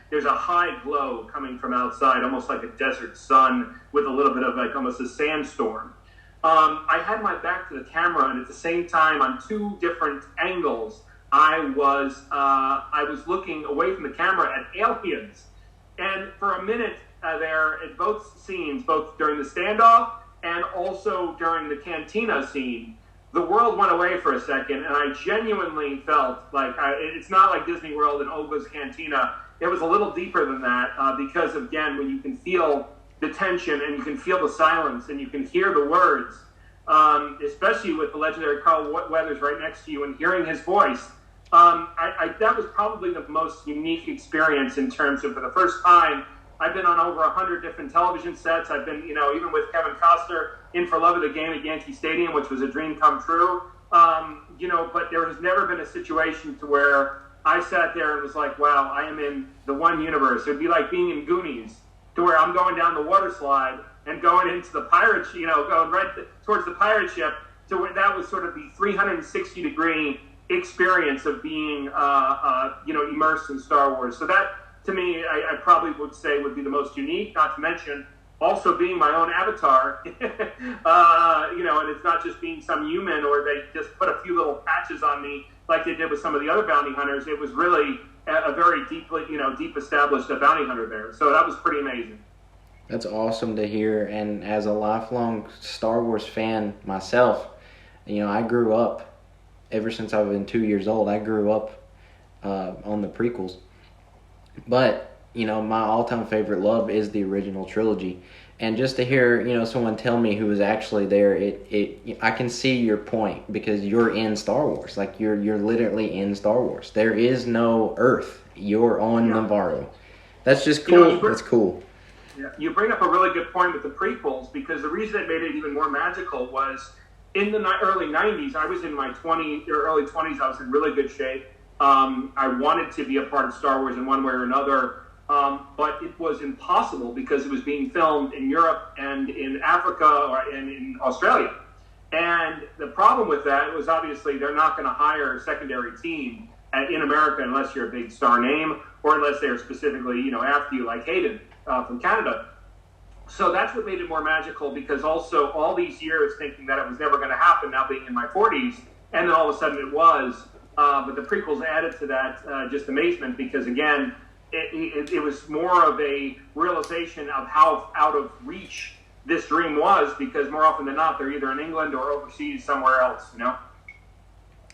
S5: there's a high glow coming from outside, almost like a desert sun with a little bit of almost a sandstorm. I had my back to the camera, and at the same time, on 2 different angles, I was looking away from the camera at aliens. And for a minute there, at both scenes, both during the standoff and also during the cantina scene, the world went away for a second, and I genuinely felt like it's not like Disney World and Oga's Cantina. It was a little deeper than that because, again, when you can feel the tension and you can feel the silence and you can hear the words, especially with the legendary Carl Weathers right next to you and hearing his voice, that was probably the most unique experience in terms of, for the first time, I've been on over 100 different television sets. I've been, even with Kevin Costner in For Love of the Game at Yankee Stadium, which was a dream come true. But there has never been a situation to where I sat there and was like, wow, I am in the one universe. It would be like being in Goonies, to where I'm going down the water slide and going into the pirate, going right towards the pirate ship. So that was sort of the 360-degree experience of being, immersed in Star Wars. So that, to me, I probably would say would be the most unique, not to mention also being my own avatar, and it's not just being some human or they just put a few little patches on me like they did with some of the other bounty hunters. It was really a very deep established bounty hunter there. So that was pretty amazing.
S1: That's awesome to hear. And as a lifelong Star Wars fan myself, I grew up, ever since I've been 2 years old, I grew up on the prequels. But, my all-time favorite love is the original trilogy. And just to hear, someone tell me who was actually there, I can see your point, because you're in Star Wars. Like, you're literally in Star Wars. There is no Earth. You're on Navarro. That's just cool. That's cool.
S5: Yeah, you bring up a really good point with the prequels, because the reason it made it even more magical was in the early 90s, I was in my early 20s, I was in really good shape. I wanted to be a part of Star Wars in one way or another. but it was impossible because it was being filmed in Europe and in Africa and in Australia. And the problem with that was obviously they're not going to hire a secondary team in America unless you're a big star name or unless they're specifically, after you, like Hayden from Canada. So that's what made it more magical, because also all these years thinking that it was never going to happen, now being in my 40s, and then all of a sudden it was. But the prequels added to that just amazement, because, again, it was more of a realization of how out of reach this dream was, because more often than not, they're either in England or overseas somewhere else,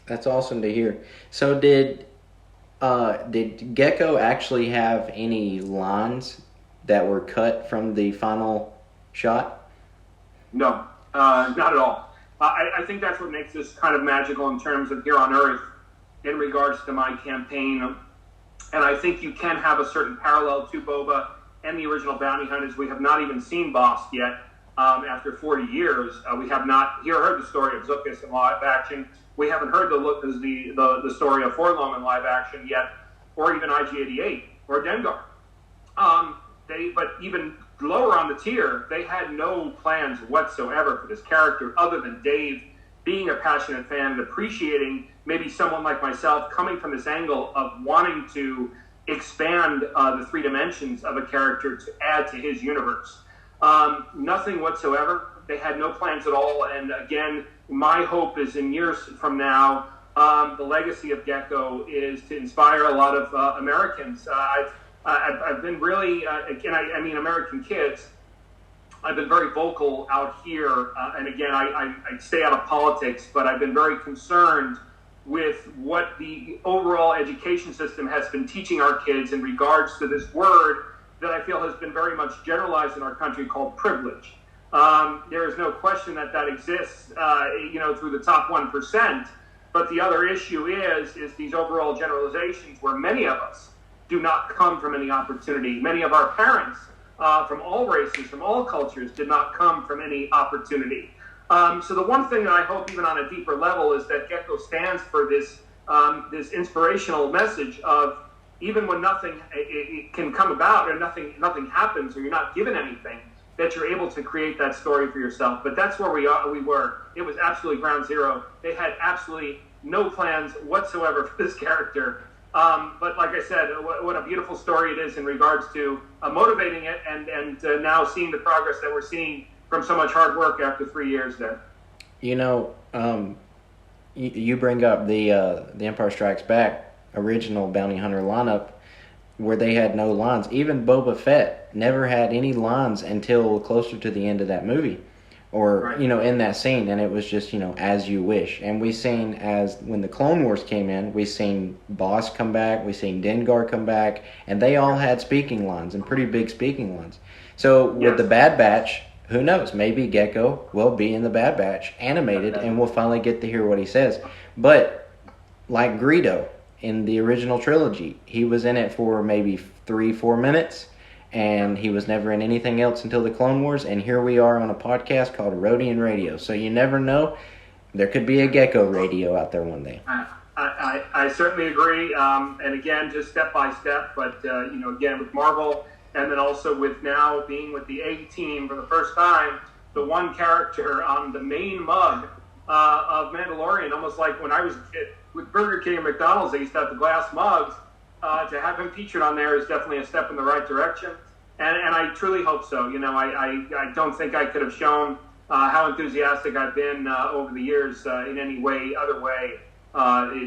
S1: That's awesome to hear. So did Gekko actually have any lines that were cut from the final shot?
S5: No, not at all. I think that's what makes this kind of magical in terms of here on Earth in regards to my campaign. And I think you can have a certain parallel to Boba and the original Bounty Hunters. We have not even seen Bosk yet. After 40 years, we have not heard the story of Zuckuss in live action. We haven't heard the story of Forlong in live action yet, or even IG-88 or Dengar. But even lower on the tier, they had no plans whatsoever for this character, other than Dave being a passionate fan and appreciating maybe someone like myself coming from this angle of wanting to expand the three dimensions of a character to add to his universe. Nothing whatsoever. They had no plans at all. And again, my hope is in years from now, the legacy of Gekko is to inspire a lot of Americans. I've been really, again, I mean American kids, I've been very vocal out here. And again, I stay out of politics, but I've been very concerned with what the overall education system has been teaching our kids in regards to this word that I feel has been very much generalized in our country called privilege. There is no question that exists, through the top 1%. But the other issue is these overall generalizations where many of us do not come from any opportunity. Many of our parents from all races, from all cultures, did not come from any opportunity. So the one thing that I hope, even on a deeper level, is that Gekko stands for this inspirational message of, even when nothing it can come about, or nothing happens, or you're not given anything, that you're able to create that story for yourself. But that's where we were. It was absolutely ground zero. They had absolutely no plans whatsoever for this character. But like I said, what a beautiful story it is in regards to motivating it, and now seeing the progress that we're seeing from so much hard work after 3 years there.
S1: You bring up the Empire Strikes Back original Bounty Hunter lineup where they had no lines. Even Boba Fett never had any lines until closer to the end of that movie, or
S5: right.
S1: In that scene, and it was just as you wish. And we seen, as when the Clone Wars came in, we seen Boss come back, we seen Dengar come back, and they all had speaking lines, and pretty big speaking lines. So with the Bad Batch, who knows, maybe Gekko will be in the Bad Batch animated, and we'll finally get to hear what he says. But like Greedo in the original trilogy, he was in it for maybe 3-4 minutes, and he was never in anything else until the Clone Wars, and here we are on a podcast called Rodian Radio. So you never know, there could be a Gekko radio out there one day.
S5: I certainly agree, and again, just step by step, but again, with Marvel, and then also with now being with the A-Team for the first time, the one character on the main mug of Mandalorian, almost like when I was a kid, with Burger King and McDonald's, they used to have the glass mugs. To have him featured on there is definitely a step in the right direction, and I truly hope so. I don't think I could have shown how enthusiastic I've been over the years in any other way.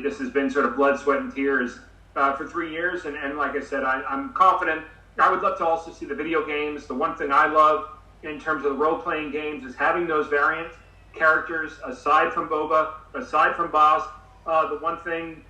S5: This has been sort of blood, sweat, and tears for 3 years, and like I said, I'm confident. I would love to also see the video games. The one thing I love in terms of the role-playing games is having those variant characters aside from Boba, aside from Boss. The one thing,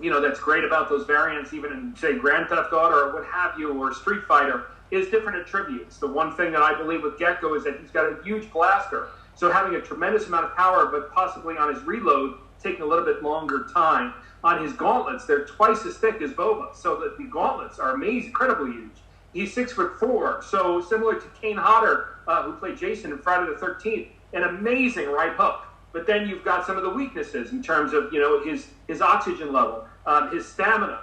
S5: that's great about those variants, even in, say, Grand Theft Auto or what have you, or Street Fighter, is different attributes. The one thing that I believe with Gekko is that he's got a huge blaster. So having a tremendous amount of power, but possibly on his reload, taking a little bit longer time. On his gauntlets, they're twice as thick as Boba. So that the gauntlets are amazing, incredibly huge. He's 6'4", so similar to Kane Hodder, who played Jason in Friday the 13th, an amazing right hook. But then you've got some of the weaknesses in terms of, his oxygen level, his stamina,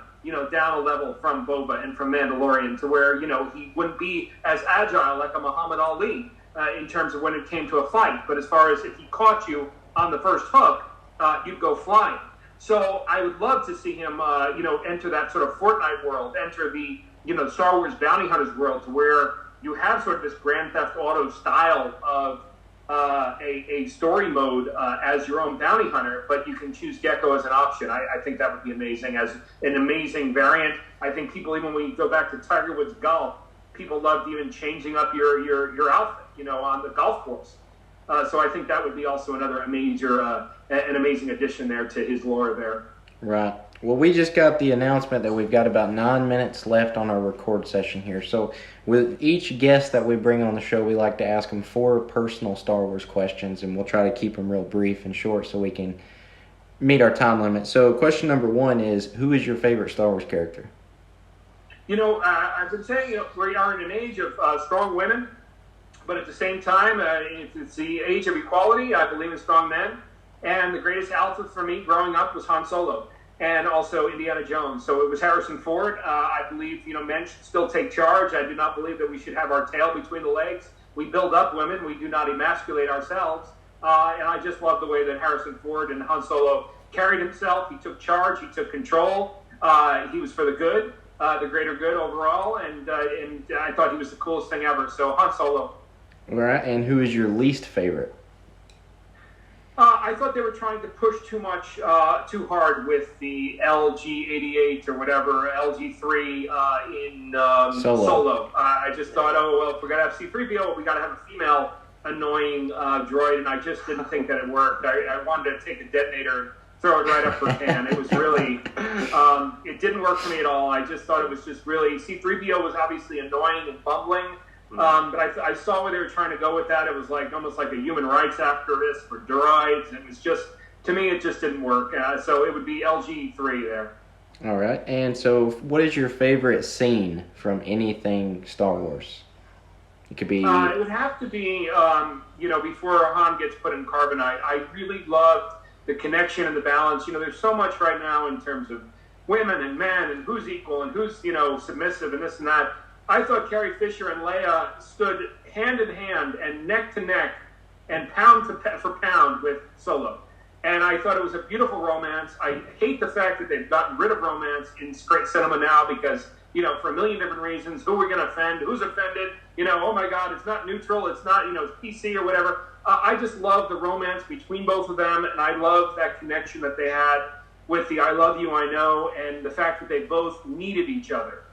S5: down a level from Boba and from Mandalorian to where, he wouldn't be as agile like a Muhammad Ali in terms of when it came to a fight. But as far as if he caught you on the first hook, you'd go flying. So I would love to see him, enter that sort of Fortnite world, enter the, Star Wars Bounty Hunters world, to where you have sort of this Grand Theft Auto style of a story mode as your own bounty hunter, but you can choose Gekko as an option. I think that would be amazing as an amazing variant. I think people, even when you go back to Tiger Woods golf, people loved even changing up your outfit, on the golf course. So I think that would be also another an amazing addition there to his lore there.
S1: Right. Well, we just got the announcement that we've got about 9 minutes left on our record session here. So with each guest that we bring on the show, we like to ask them 4 personal Star Wars questions, and we'll try to keep them real brief and short so we can meet our time limit. So question number 1 is, who is your favorite Star Wars character?
S5: I've been saying, we are in an age of strong women, but at the same time, it's the age of equality. I believe in strong men. And the greatest alpha for me growing up was Han Solo, and also Indiana Jones. So it was Harrison Ford. I believe, men should still take charge. I do not believe that we should have our tail between the legs. We build up women. We do not emasculate ourselves. And I just love the way that Harrison Ford and Han Solo carried himself. He took charge. He took control. He was for the good, the greater good overall. And I thought he was the coolest thing ever. So Han Solo.
S1: All right. And who is your least favorite?
S5: I thought they were trying to push too hard with the LG88 or whatever, LG3 in Solo. I just thought, if we're going to have C-3PO, we got to have a female annoying droid, and I just didn't think that it worked. I wanted to take a detonator and throw it right up her can. It was really, it didn't work for me at all. I just thought it was just really, C-3PO was obviously annoying and bumbling. But I saw where they were trying to go with that. It was almost like a human rights activist for droids. It was just, to me, it just didn't work. So it would be LG3 there.
S1: All right. And so what is your favorite scene from anything Star Wars? It could be...
S5: it would have to be, before Han gets put in carbonite. I really loved the connection and the balance. There's so much right now in terms of women and men and who's equal and who's, submissive and this and that. I thought Carrie Fisher and Leia stood hand in hand and neck to neck and pound for pound with Solo. And I thought it was a beautiful romance. I hate the fact that they've gotten rid of romance in straight cinema now because, for a million different reasons, who are we going to offend? Who's offended? Oh my God, it's not neutral. It's not, it's PC or whatever. I just love the romance between both of them. And I love that connection that they had with the I love you, I know, and the fact that they both needed each other.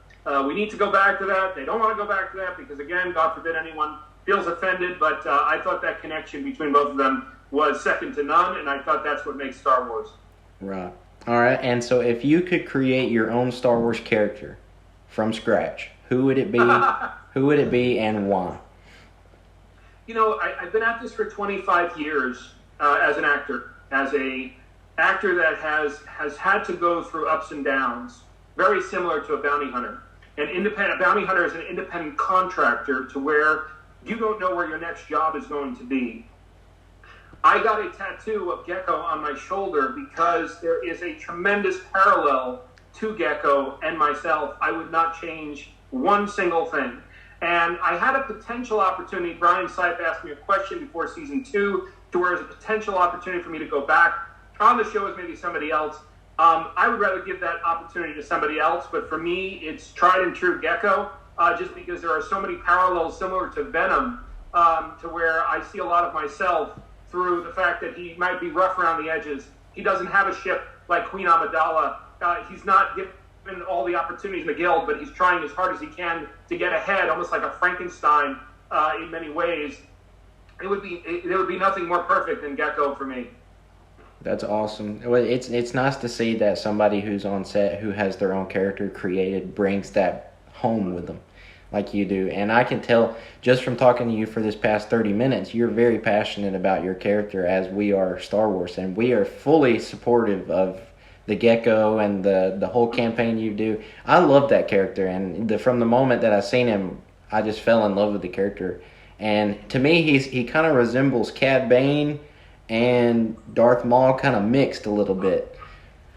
S5: We need to go back to that. They don't want to go back to that because, again, God forbid anyone feels offended. But I thought that connection between both of them was second to none, and I thought that's what makes Star Wars.
S1: Right. All right. And so if you could create your own Star Wars character from scratch, who would it be? Who would it be and why?
S5: I've been at this for 25 years as an actor, that has had to go through ups and downs, very similar to a bounty hunter. A bounty hunter is an independent contractor to where you don't know where your next job is going to be. I got a tattoo of Gekko on my shoulder because there is a tremendous parallel to Gekko and myself. I would not change one single thing. And I had a potential opportunity. Brian Sipe asked me a question before season 2 to where there's a potential opportunity for me to go back on the show as maybe somebody else. I would rather give that opportunity to somebody else, but for me, it's tried and true Gekko, just because there are so many parallels similar to Venom, to where I see a lot of myself through the fact that he might be rough around the edges. He doesn't have a ship like Queen Amidala. He's not given all the opportunities in the guild, but he's trying as hard as he can to get ahead, almost like a Frankenstein in many ways. There would be nothing more perfect than Gekko for me.
S1: That's awesome. Well, it's nice to see that somebody who's on set who has their own character created brings that home with them like you do. And I can tell just from talking to you for this past 30 minutes, you're very passionate about your character as we are Star Wars. And we are fully supportive of the Gekko and the whole campaign you do. I love that character. And from the moment that I seen him, I just fell in love with the character. And to me, he kind of resembles Cad Bane and Darth Maul kind of mixed a little bit.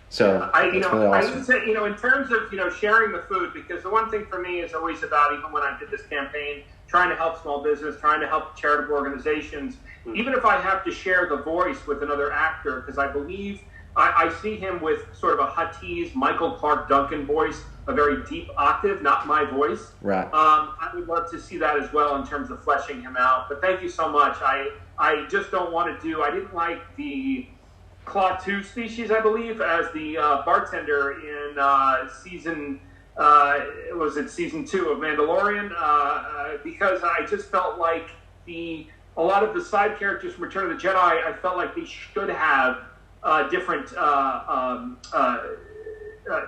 S1: So it's really
S5: I
S1: awesome.
S5: would say, in terms of, sharing the food, because the one thing for me is always about, even when I did this campaign, trying to help small business, trying to help charitable organizations, even if I have to share the voice with another actor, because I believe I see him with sort of a Huttese, Michael Clark Duncan voice, a very deep octave, not my voice.
S1: Right.
S5: I would love to see that as well in terms of fleshing him out. But thank you so much. I just don't want to I didn't like the Klaatu species, I believe, as the bartender in season 2 of Mandalorian, because I just felt like a lot of the side characters from Return of the Jedi, I felt like they should have different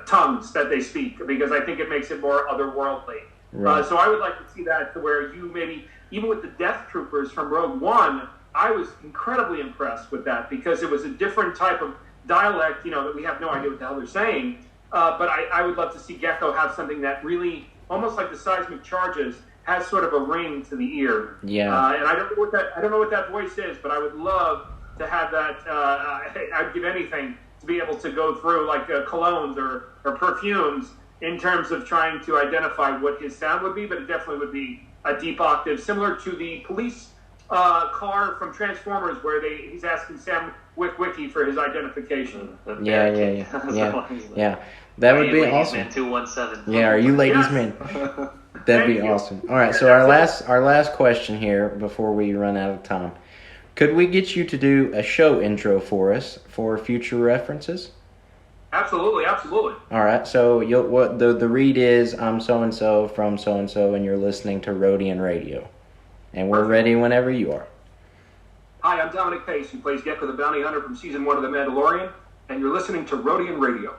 S5: tongues that they speak, because I think it makes it more otherworldly.
S1: Right.
S5: So I would like to see that, to where you maybe, even with the Death Troopers from Rogue One, I was incredibly impressed with that, because it was a different type of dialect, that we have no idea what the hell they're saying. But I would love to see Gekko have something that really, almost like the seismic charges, has sort of a ring to the ear.
S1: Yeah.
S5: And I don't know what that voice is, but I would love to have that. I'd give anything to be able to go through like colognes or perfumes in terms of trying to identify what his sound would be. But it definitely would be a deep octave, similar to the police car from Transformers, where he's asking Sam Witwicky for his identification.
S1: Yeah. That would be awesome.
S2: 217.
S1: Yeah, are you ladies' men? That'd be awesome. All right, so our last question here before we run out of time. Could we get you to do a show intro for us for future references?
S5: Absolutely.
S1: All right, so what the read is, I'm so-and-so from so-and-so, and you're listening to Rodian Radio. And we're ready whenever you are.
S5: Hi, I'm Dominic Pace, who plays Gekko the Bounty Hunter from Season 1 of The Mandalorian, and you're listening to Rodian Radio.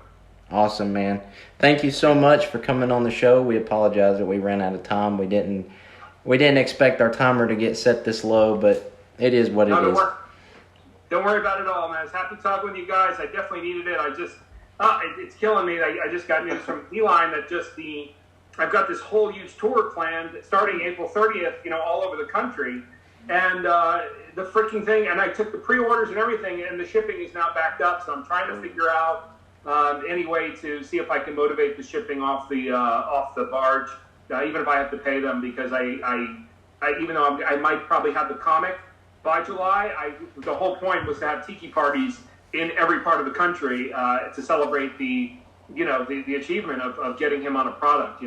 S1: Awesome, man. Thank you so much for coming on the show. We apologize that we ran out of time. We didn't expect our timer to get set this low, but it is what it is.
S5: Don't worry about it all, man. I was happy talking with you guys. I definitely needed it. It's killing me. I just got news from Beeline that I've got this whole huge tour planned starting April 30th, all over the country. And the freaking thing, and I took the pre-orders and everything, and the shipping is now backed up. So I'm trying to figure out any way to see if I can motivate the shipping off the barge, even if I have to pay them, because I even though I might probably have the comic by July, the whole point was to have tiki parties in every part of the country to celebrate the achievement of getting him on a product,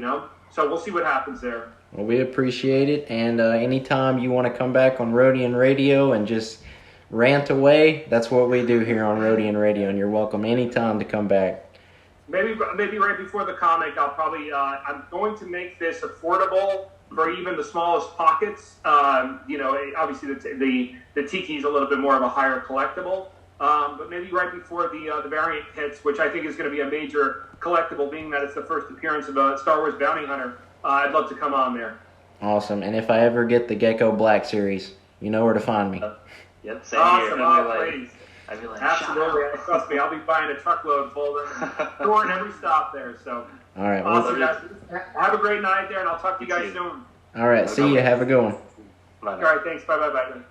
S5: So we'll see what happens there.
S1: Well, we appreciate it, and anytime you want to come back on Rodian Radio and just rant away, that's what we do here on Rodian Radio, and you're welcome anytime to come back.
S5: Maybe right before the comic, I'll probably I'm going to make this affordable for even the smallest pockets. Obviously the tiki is a little bit more of a higher collectible. But maybe right before the variant hits, which I think is going to be a major collectible, being that it's the first appearance of a Star Wars bounty hunter, I'd love to come on there.
S1: Awesome. And if I ever get the Gekko Black Series, you know where to find me.
S2: Yep, same
S5: awesome.
S2: here.
S5: Please.
S2: I'd be like,
S5: absolutely. Trust me, I'll be buying a truckload full and touring every stop there. So,
S1: all right.
S5: Awesome, guys. Have a great night there, and I'll talk to you guys soon.
S1: All right. See you. Have a good one.
S2: Bye.
S5: All right. Thanks. Bye.